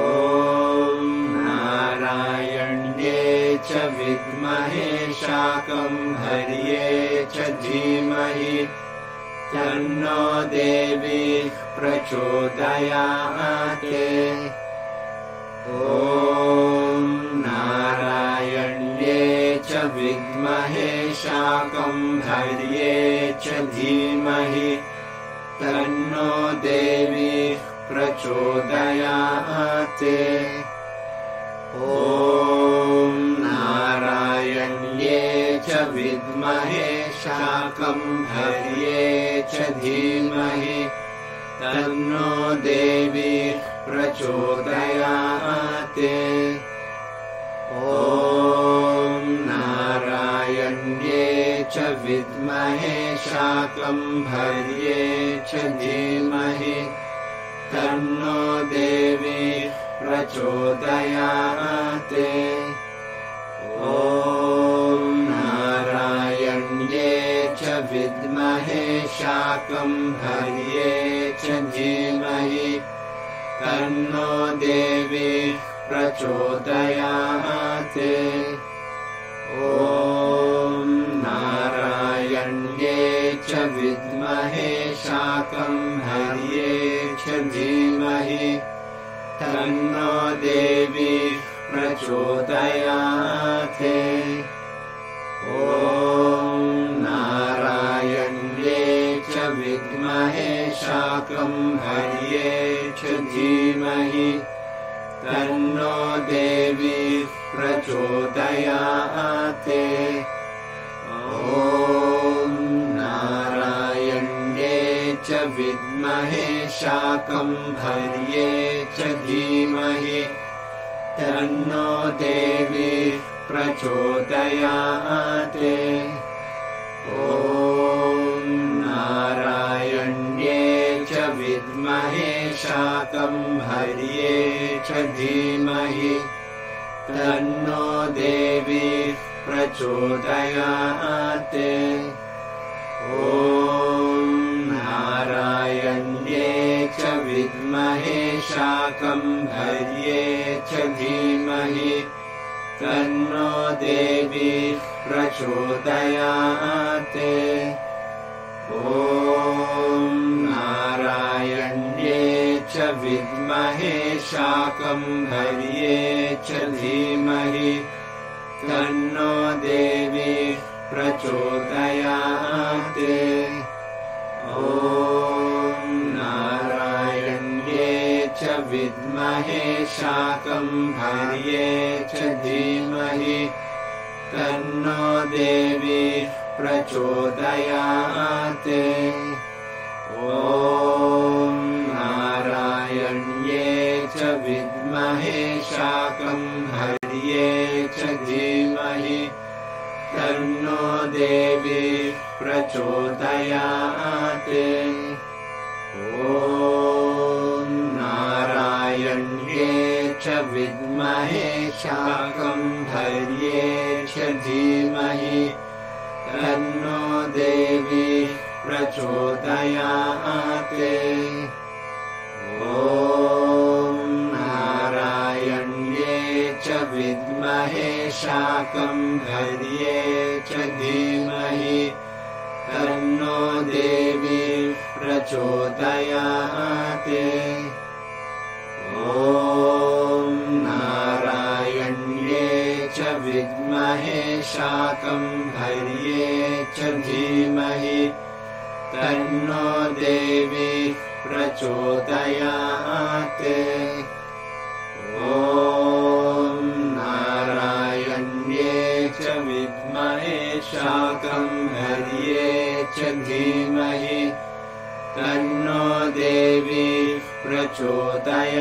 नारायण्ये च विद्महे शाकम्भर्ये च धीमहि तन्नो देवी प्रचोदयात्। ॐ नारायण्ये च विद्महे शाकम्भर्ये च धीमहि तन्नो देवी प्रचोदयात्। ॐ नारायण्ये च विद्महे शाकम्भर्ये च धीमहि तन्नो देवी प्रचोदयात्। ॐ नारायण्ये च विद्महे शाकम्भर्ये च धीमहि तन्नो देवी प्रचोदयात्। ॐ नारायण्ये च विद्महे शाकम्भर्ये च धीमहि तन्नो देवी प्रचोदयात्। ॐ नारायण्ये तन्नो देवी प्रचोदयाते। ॐ नारायण्ये च विद्महे शाकम्भर्ये च धीमहि तन्नो देवी प्रचोदयाते। ॐ नारायण्ये च विद्महे शाकम्भर्ये च धीमहि तन्नो देवी प्रचोदयाते। ॐ नारायण्ये च विद्महे शाकम्भर्ये च धीमहि तन्नो देवी प्रचोदयाते। ॐ नारायण्ये च विद्महे शाकम्भर्ये च धीमहि तन्नो देवी प्रचोदयाते। ॐ नारायण्ये च विद्महे शाकम्भर्ये च धीमहि तन्नो देवी प्रचोदयाते। ॐ नारायण्ये च विद्महे शाकम्भर्ये च धीमहि तन्नो देवी प्रचोदयाते। ॐ नारायण्ये च विद्महे शाकम्भर्ये च धीमहि तन्नो देवी प्रचोदयाते। ॐ नारायण्ये च विद्महे शाकम्भर्ये च धीमहि तन्नो देवी प्रचोदयाते। ॐ नारायण्ये च विद्महे शाकम्भर्ये च धीमहि तन्नो देवी प्रचोदयाते। ॐ नारायण्ये च विद्महे शाकम्भर्ये च धीमहि तन्नो देवी प्रचोदयाते। ॐ नारायण्ये च विद्महे शाकम्भर्ये च धीमहि तन्नो देवी प्रचोदयाते।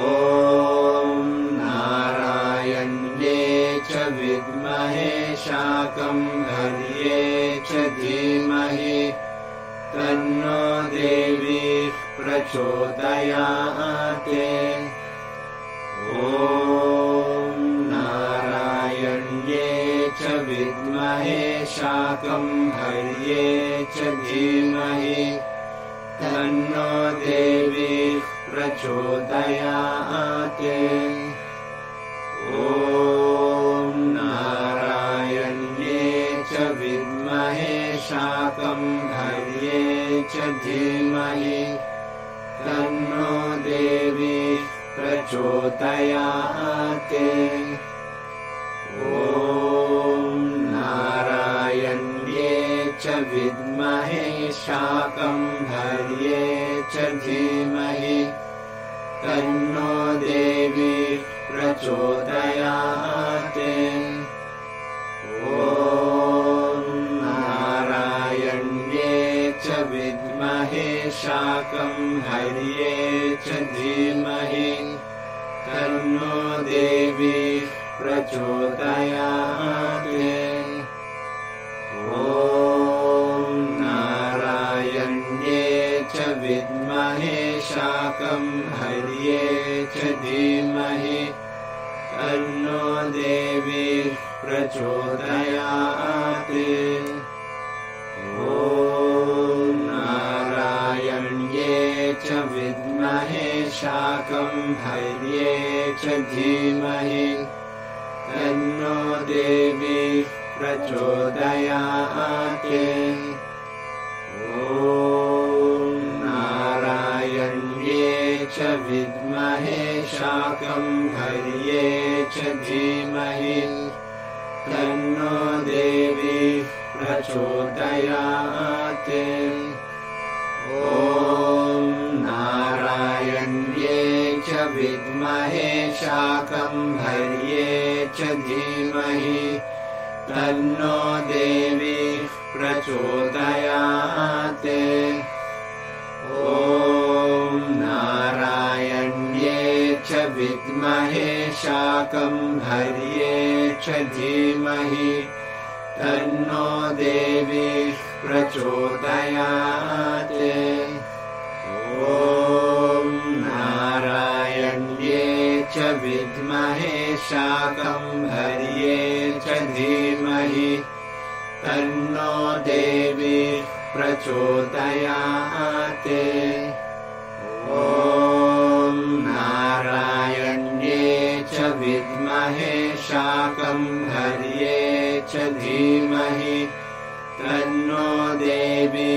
ॐ नारायण्ये च विद्महे शाकम्भर्ये च धीमहि तन्नो देवी प्रचोदयाते। ॐ नारायण्ये च विद्महे शाकम्भर्ये च धीमहि तन्नो देवी प्रचोदयाते। ॐ नारायण्ये च विद्महे शाकम्भर्ये च धीमहि तन्नो देवी प्रचोदयाते। ॐ नारायण्ये च विद्महे शाकम्भर्ये च धीमहि तन्नो देवी प्रचोदयाते। ॐ नारायण्ये च विद्महे शाकम्भर्ये च धीमहि तन्नो देवी प्रचोदयाते। ॐ नारायण्ये च विद्महे शाकम्भर्ये च धीमहि तन्नो देवी प्रचोदयाते। ॐ नारायण्ये च विद्महे शाकम्भर्ये च धीमहि तन्नो देवी प्रचोदयाते। ॐ नारायण्ये विद्महे शाकम्भर्ये च धीमहि तन्नो देवी प्रचोदयात्। ॐ नारायण्ये च विद्महे शाकम्भर्ये च धीमहि तन्नो देवी प्रचोदयात्। ॐ नारायण्ये च विद्महे शाकम्भर्ये च धीमहि तन्नो देवी प्रचोदयात्। ॐ नारायण्ये च विद्महे शाकम्भर्ये च धीमहि तन्नो देवी प्रचोदयात्। ॐ नारायण्ये च विद्महे शाकम्भर्ये च धीमहि तन्नो देवी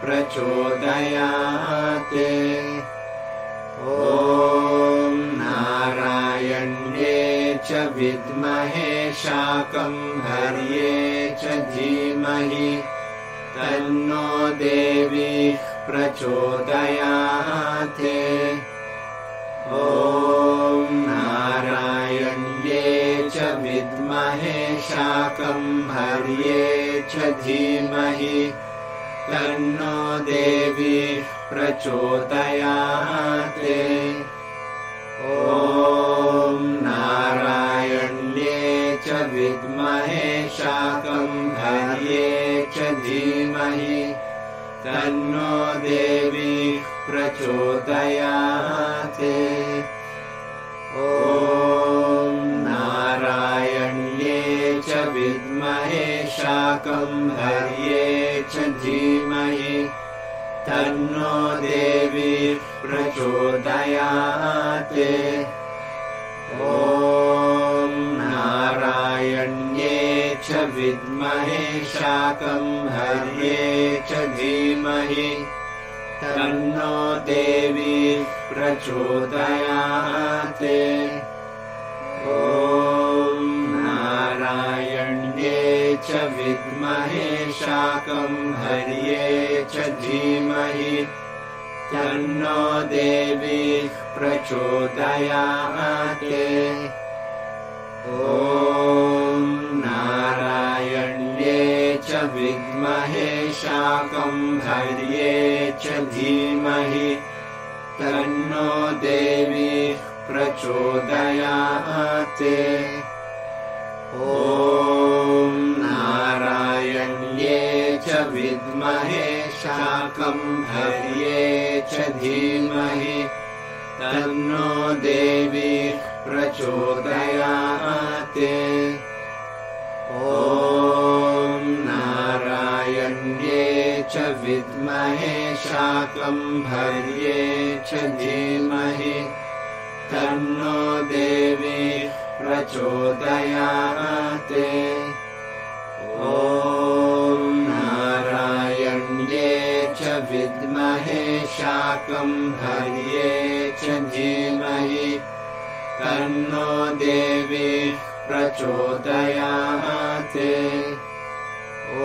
प्रचोदयात्। ॐ नारायण्ये च विद्महे शाकम्भर्ये च धीमहि तन्नो देवी प्रचोदयात्। ॐ नारायण्ये च विद्महे शाकम्भर्ये च धीमहि तन्नो देवी प्रचोदयात्। ॐ नारायण्ये च विद्महे शाकम्भर्ये च धीमहि तन्नो देवी प्रचोदयात्। ॐ नारायण्ये च विद्महे शाकम्भर्ये च धीमहि तन्नो देवी प्रचोदयात्। ॐ नारायण्ये च विद्महे शाकम्भर्ये च धीमहि तन्नो देवी प्रचोदयात्। ॐ नारायण्ये च विद्महे शाकम्भर्ये च धीमहि तन्नो देवी प्रचोदयात्। ॐ नारायण्ये च विद्महे शाकम्भर्ये च धीमहि तन्नो देवी प्रचोदयात्। ॐ नारायण्ये च विद्महे शाकम्भर्ये च धीमहि तन्नो देवी प्रचोदयात्। ॐ नारायण्ये च विद्महे शाकम्भर्ये च धीमहि तन्नो देवी प्रचोदयात्। ॐ नारायण्ये च विद्महे शाकम्भर्ये च धीमहि तन्नो देवी प्रचोदयात्। ॐ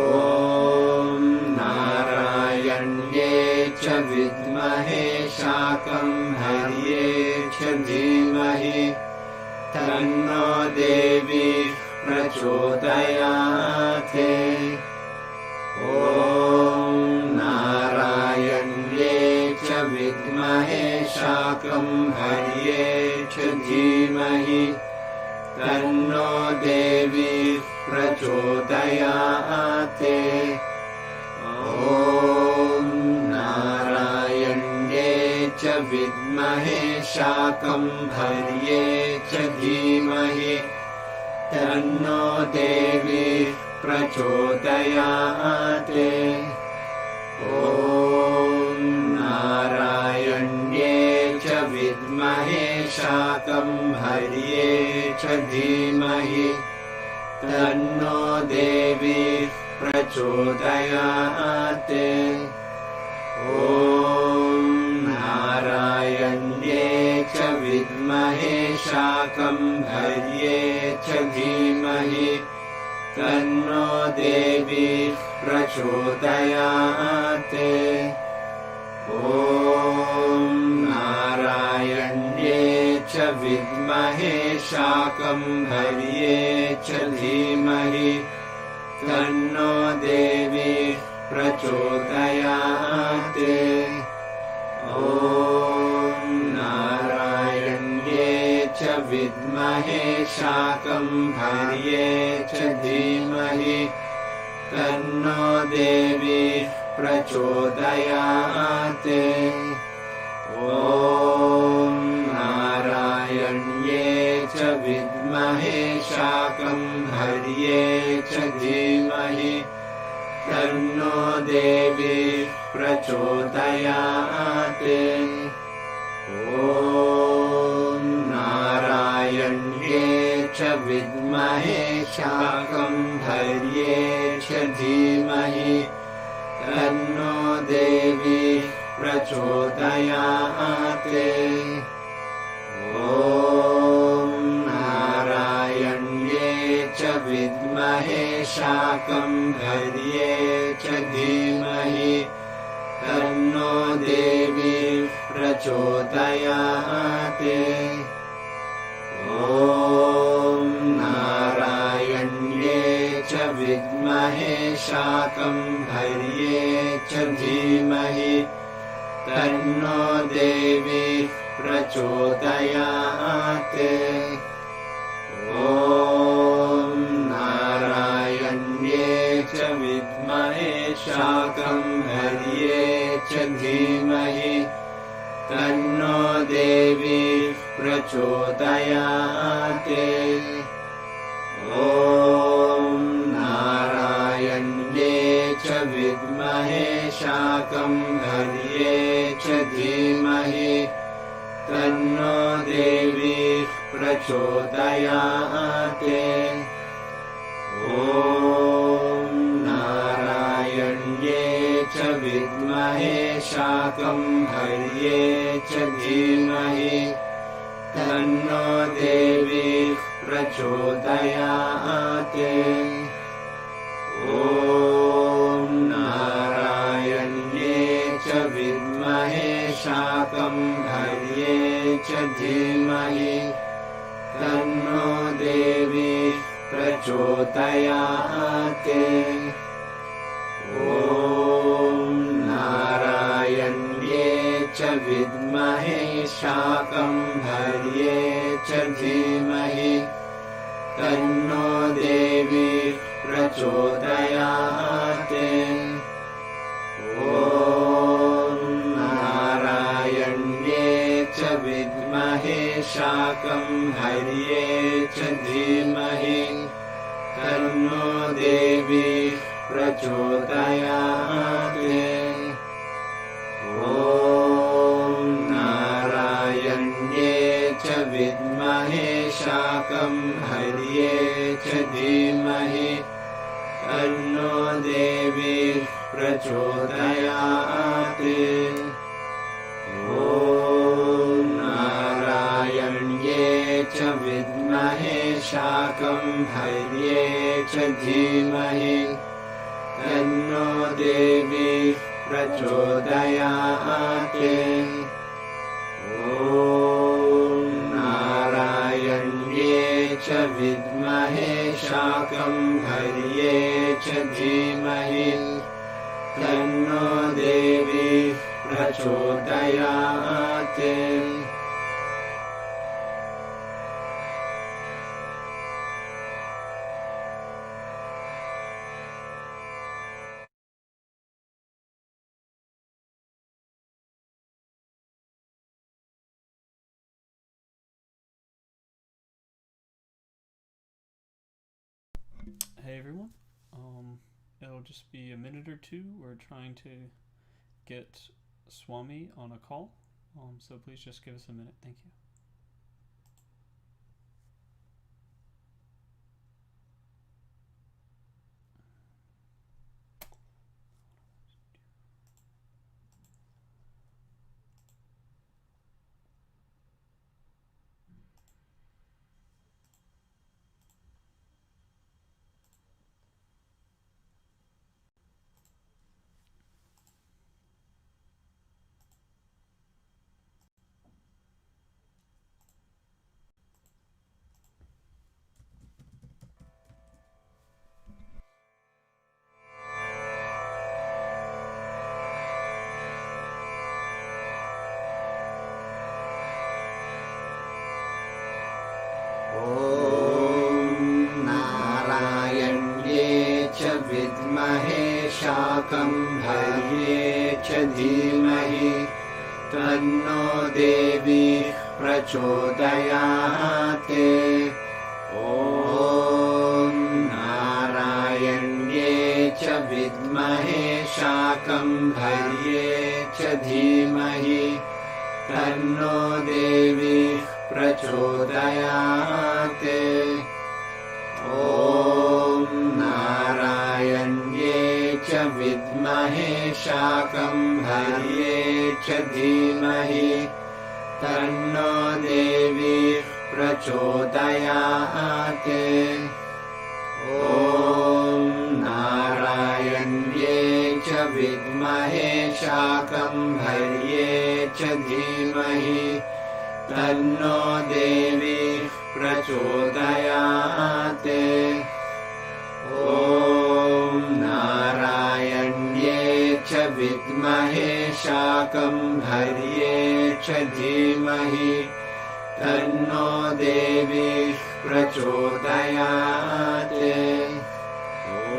नारायण्ये च विद्महे शाकम्भर्ये च धीमहि तन्नो देवी प्रचोदयात्। ॐ नारायण्ये च विद्महे शाकम्भर्ये च धीमहि तन्नो देवी प्रचोदयात्। ॐ नारायण्ये च विद्महे शाकम्भर्ये च धीमहि तन्नो देवी प्रचोदयात्। ॐ नारायण्ये च विद्महे शाकम्भर्ये च धीमहि तन्नो देवी प्रचोदयात्। ॐ नारायण्ये शाकम्भर्ये च धीमहि तन्नो देवी प्रचोदयात्। ॐ नारायण्ये च विद्महे शाकम्भर्ये च धीमहि तन्नो देवी प्रचोदयात्। ॐ नारायण्ये च विद्महे शाकम्भर्ये च धीमहि तन्नो देवी प्रचोदयात्। ॐ नारायण्ये च विद्महे शाकम्भर्ये च धीमहि तन्नो देवी प्रचोदयात्। ॐ नारायण्ये च विद्महे शाकम्भर्ये च धीमहि तन्नो देवी प्रचोदयात्। ॐ नारायण्ये च विद्महे शाकम्भर्ये च धीमहि तन्नो देवी प्रचोदयात्। ॐ नारायण्ये च विद्महे शाकम्भर्ये च धीमहि तन्नो देवी प्रचोदयात्। ॐ नारायण्ये च विद्महे शाकम्भर्ये च धीमहि तन्नो देवी प्रचोदयात्। ॐ नारायण्ये च विद्महे शाकम्भर्ये च धीमहि तन्नो देवी प्रचोदयात्। ॐ नारायण्ये च विद्महे शाकम्भर्ये च धीमहि तन्नो देवी प्रचोदयात्। ॐ नारायण्ये च विद्महे शाकम्भर्ये च धीमहि तन्नो देवी प्रचोदयात्। ॐ नारायण्ये च विद्महे शाकम्भर्ये च धीमहि तन्नो देवी प्रचोदयात्। ॐ नारायण्ये च विद्महे शाकम्भर्ये च धीमहि तन्नो देवी प्रचोदयात्। ॐ नारायण्ये च विद्महे शाकम्भर्ये च धीमहि तन्नो देवी प्रचोदयात्। ॐ नारायण्ये च विद्महे शाकम्भर्ये च धीमहि तन्नो देवी प्रचोदयात्। ॐ नारायण्ये च विद्महे शाकम्भर्ये च धीमहि तन्नो देवी प्रचोदयात्। Hey everyone, it'll just be a minute or two. We're trying to get Swami on a call, so please just give us a minute. Thank you. नारायण्ये च विद्महे शाकम्भर्ये च धीमहि तन्नो देवी प्रचोदयात्। ॐ नारायण्ये च विद्महे शाकम्भर्ये च धीमहि तन्नो देवी प्रचोदयात्। ॐ नारायण्ये च विद्महे शाकम्भर्ये च धीमहि तन्नो देवी प्रचोदयात्। ॐ नारायण्ये च विद्महे शाकम्भर्ये च धीमहि तन्नो देवी प्रचोदयात्। ॐ नारायण्ये च विद्महे शाकम्भर्ये च धीमहि तन्नो देवी प्रचोदयात्।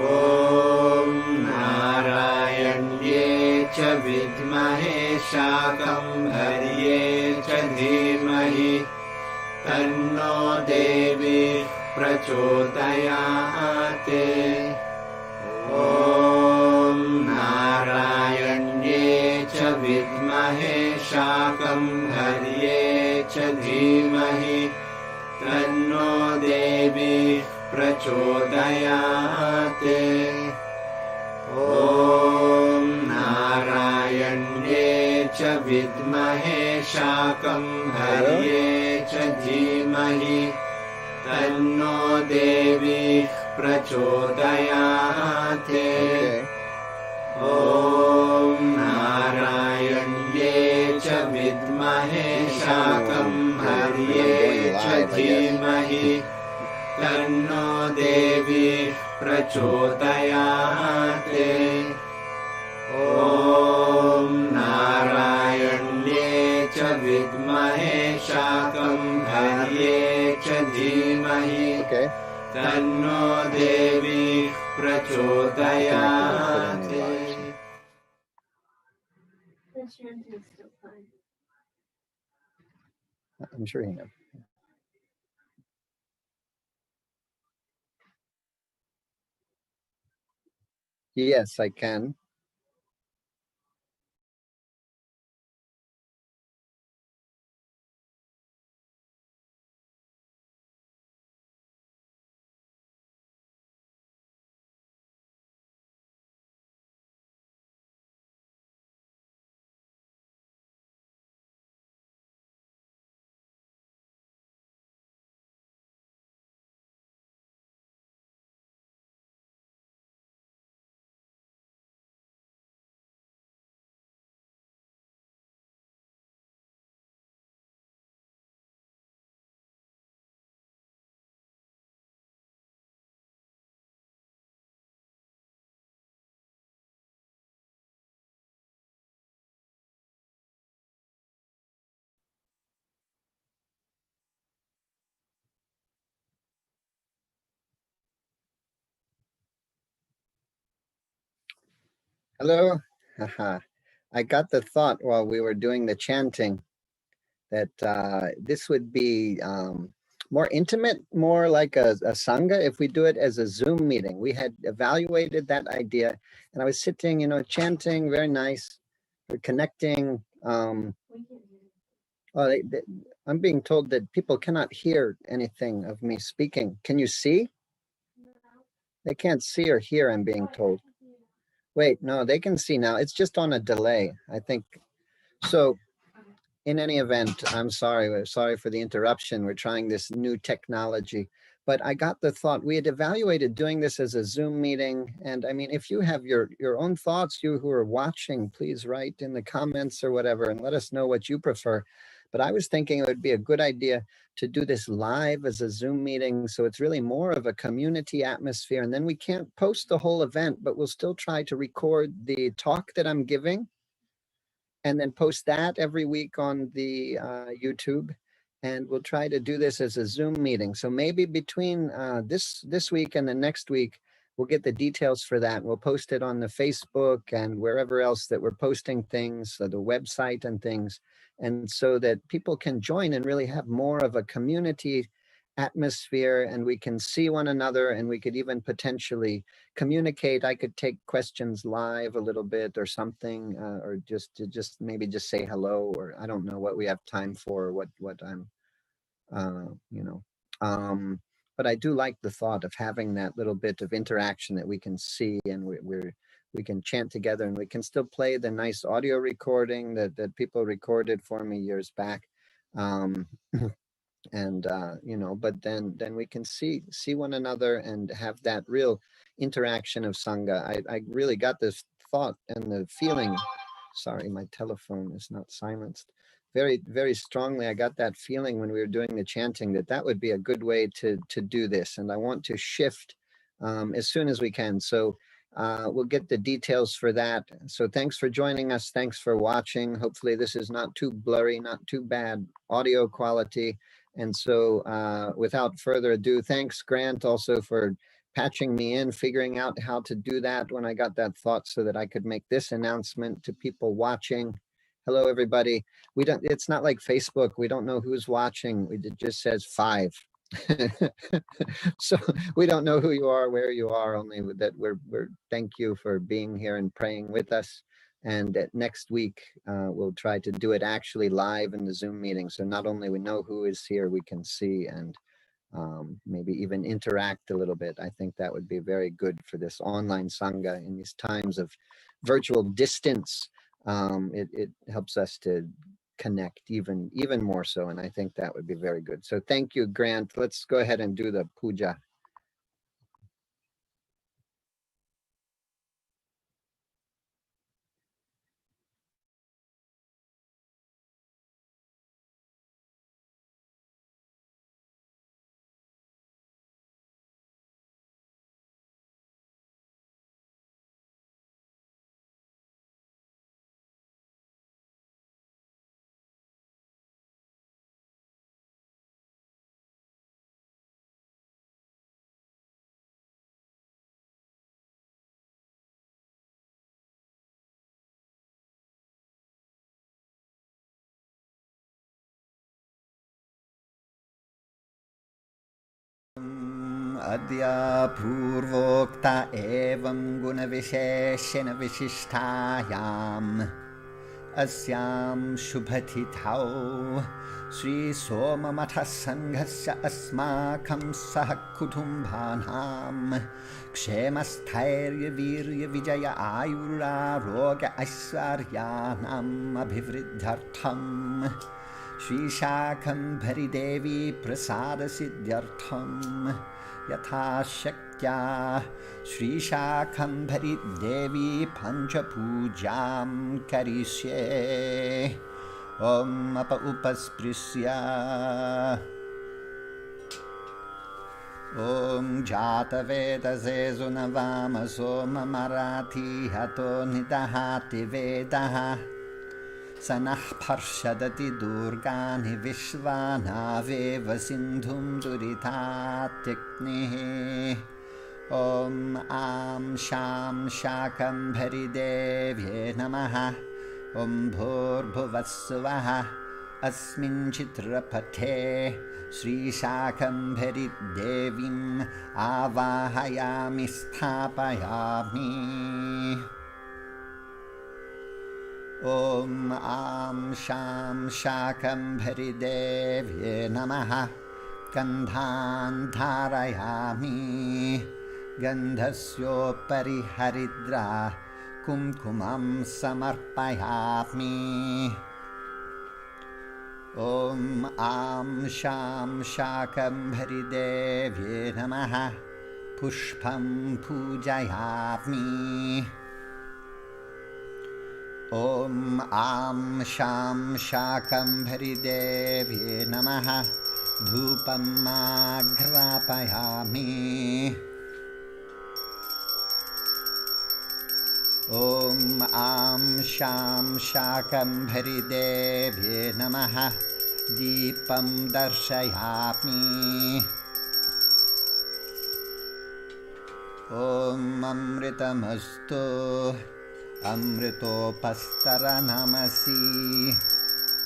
ॐ नारायण्ये च विद्महे शाकम्भर्ये च धीमहि तन्नो देवी प्रचोदयात्। ॐ नारायण्ये च विद्महे शाकम्भर्ये च धीमहि तन्नो देवी प्रचोदयात्। ॐ नारायण्ये च विद्महे शाकम्भर्ये च धीमहि तन्नो देवी प्रचोदयात्। ॐ नारायण्ये च विद्महे शाकम्भर्ये च धीमहि तन्नो देवी प्रचोदयात्। ॐ नारायण्ये च विद्महे शाकम्भर्ये च धीमहि तन्नो देवी प्रचोदयात्। I'm sure you know. Yes, I can. Hello. I got the thought while we were doing the chanting that this would be more intimate, more like a Sangha if we do it as a Zoom meeting. We had evaluated that idea, and I was sitting, chanting, very nice. We're connecting. I'm being told that people cannot hear anything of me speaking. Can you see? They can't see or hear, I'm being told. Wait, no, they can see now. It's just on a delay, I think. So in any event, I'm sorry. We're sorry for the interruption. We're trying this new technology. But I got the thought, we had evaluated doing this as a Zoom meeting. And I mean, if you have your own thoughts, you who are watching, please write in the comments or whatever and let us know what you prefer. But I was thinking it would be a good idea to do this live as a Zoom meeting. So it's really more of a community atmosphere. And then we can't post the whole event, but we'll still try to record the talk that I'm giving and then post that every week on the YouTube. and we'll try to do this as a Zoom meeting. So maybe between this week and the next week, we'll get the details for that. We'll post it on the Facebook and wherever else that we're posting things, so the website and things, and so that people can join and really have more of a community atmosphere, and we can see one another, and we could even potentially communicate. I could take questions live a little bit or something, or just maybe just say hello, or I don't know what we have time for, or what I'm, but I do like the thought of having that little bit of interaction that we can see, and we can chant together, and we can still play the nice audio recording that people recorded for me years back. And but then we can see one another and have that real interaction of Sangha. I really got this thought and the feeling, sorry, my telephone is not silenced, very, very strongly. I got that feeling when we were doing the chanting that would be a good way to do this, and I want to shift as soon as we can. So we'll get the details for that. So thanks for joining us. Thanks for watching. Hopefully this is not too blurry, not too bad audio quality. And so without further ado, thanks, Grant, also for patching me in, figuring out how to do that when I got that thought so that I could make this announcement to people watching. Hello, everybody. It's not like Facebook. We don't know who's watching. It just says 5. So we don't know who you are, where you are, only that we're thank you for being here and praying with us. And next week, we'll try to do it actually live in the Zoom meeting. So not only we know who is here, we can see and maybe even interact a little bit. I think that would be very good for this online Sangha in these times of virtual distance. It helps us to connect even more so. And I think that would be very good. So thank you, Grant. Let's go ahead and do the puja. Adya purvokta evam gunavisheshena vishishtayam asyam shubhatithau Sri Soma Matha Sanghasya asmakam sahakutumbhanam kshemasthirya virya vijaya ayura roga aiswaryanam abhivriddhartham Shri Shakambhari Devi Prasada Siddhyartham Yatha Shaktya Shri Shakambhari Devi Pancha Pujam Karisye Om Apa Upasprisya Om Jata Veda Zezunavama Soma Marathi Hato Nidahati Vedaha Sanah Parshadati Durgani Vishvanaveva Sindhum Duritatiknihi Om Am Sham Shakambhari Devye Namaha Om Bhurbhuvasvaha Asmin Chitrapathe Sri Shakambhari Devim Avahayami Sthapayami Om Am Sham Shakambhari Devye Namaha Gandhan Dharayami Gandhasyopari Haridra Kumkumam Samarpayami Om Am Sham Shakambhari Devye Namaha Pushpam Pujayami Om Am Sham Shakambhari Devye Namaha Dhupam Agrapayami Om Am Sham Shakambhari Devye Namaha दीपं दर्शयामि ॐ अमृतमस्तु अमृतोपस्तरनमसि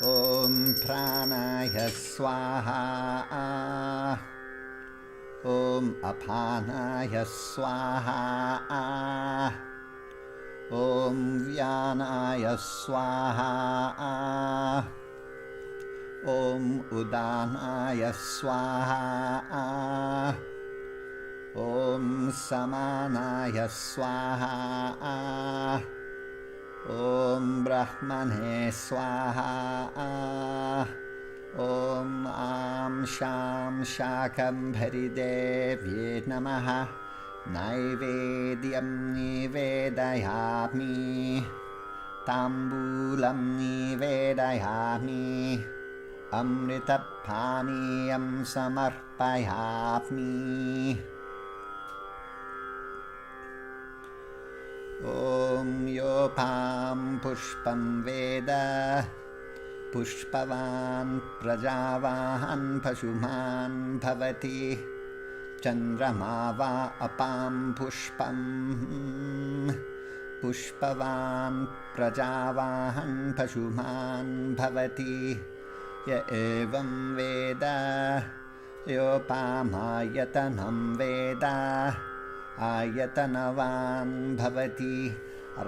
ॐ प्राणाय स्वाहा ॐ अपानाय स्वाहा ॐ व्यानाय स्वाहा ॐ उदानाय स्वाहा ॐ समानाय स्वाहा ॐ ब्रह्मणे स्वाहा ॐ आं शां शाकम्भरी देव्ये नमः नैवेद्यं निवेदयामि ताम्बूलं निवेदयामि अमृतपानीयं समर्पयामि ॐ योपां पुष्पं वेद पुष्पवान् प्रजावान् पशुमान् भवति चन्द्रमा वा अपां पुष्पं पुष्पवान् प्रजावान् पशुमान् भवति य एवं वेद योपामायतनं वेद आयतनवान् भवति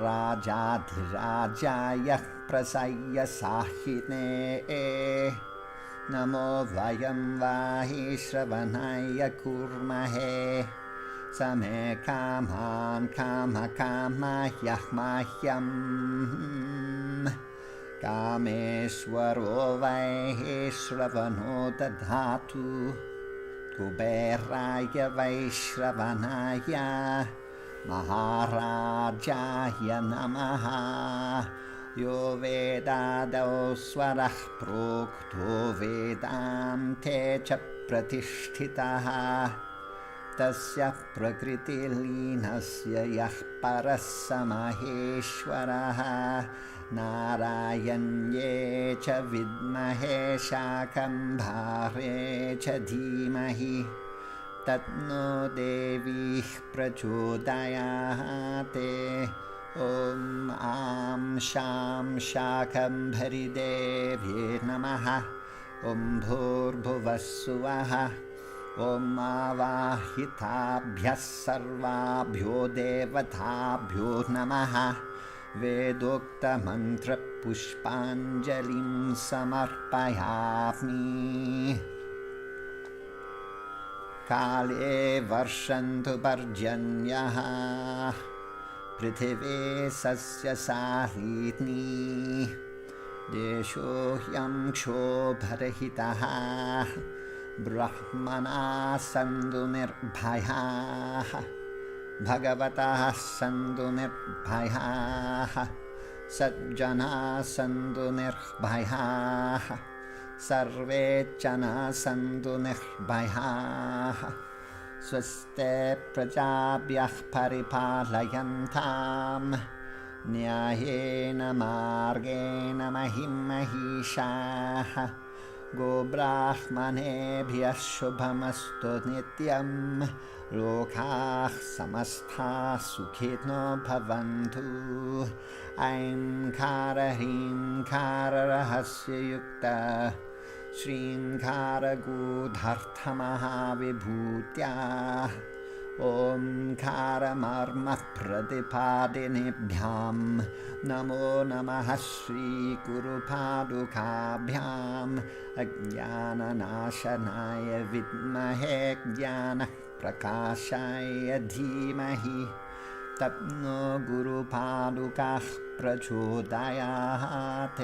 राजाधिराजाय प्रसय्य साहिने नमो वयं वाहि श्रवणाय कुर्महे समे कामान् कामकामाह्यः मह्यम् कामेश्वरो वै श्रवणो दधातु कुबेराय वैश्रवणाय महाराजाय नमः यो वेदादौ स्वरः प्रोक्तो वेदान्ते च प्रतिष्ठितः तस्य प्रकृतिलीनस्य यः परः स महेश्वरः नारायण्ये च विद्महे शाकम्भरे च धीमहि तन्नो देवी प्रचोदयात् ॐ आं शां शाकम्भरी देव्ये नमः ॐ भूर्भुवस्सुवः ॐ आवाहिताभ्यः सर्वाभ्यो देवताभ्यो नमः वेदोक्तमन्त्रपुष्पाञ्जलिं समर्पयामि काले वर्षन्तु पर्जन्यः पृथिवी सस्यशालिनी देशो ह्यं क्षोभरहितः ब्रह्मणा सन्तु निर्भयाः भगवतः सन्तु निर्भयाः सज्जनाः सन्तु निर्भयाः सर्वे जनाः सन्तु निर्भयाः स्वस्ते प्रजाभ्यः परिपालयन्तां न्यायेन मार्गेण महिषाः गोब्राह्मणेभ्यः शुभमस्तु नित्यं लोकाः समस्ताः सुखिनो भवन्तु ऐंकार ह्रींकार रहस्ययुक्त श्रींकारगूढर्थमहाविभूत्या ओंकारमर्मप्रतिपादिनेभ्यां नमो नमः श्रीगुरुपादुकाभ्याम् अज्ञाननाशनाय विद्महे ज्ञानप्रकाशाय धीमहि तन्नो गुरुपादुकाः प्रचोदयात्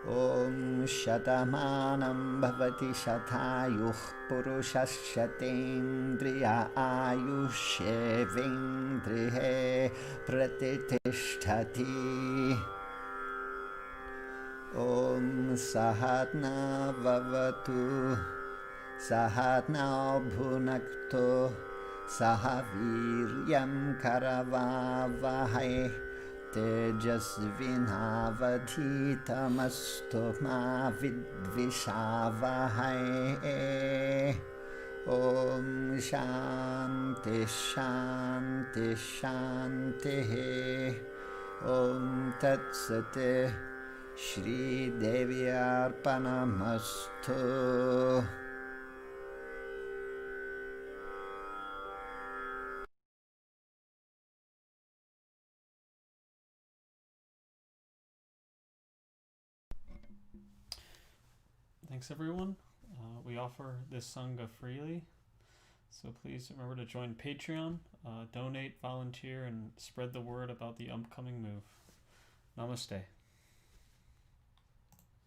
ॐ शतमानं भवति शतायुः पुरुषः शतेन्द्रिय आयुष्येवेन्द्रिये प्रतिष्ठति ॐ सहना भवतु सहनौ भुनक्तु सह वीर्यं करवावहै tejasvinavadhitamastu ma vidvishavahai. Om Shanti Shanti Shanti. Om Tat Sat. Shri Devi Arpanamastu. Thanks, everyone. We offer this Sangha freely, so please remember to join Patreon, donate, volunteer, and spread the word about the upcoming move. Namaste.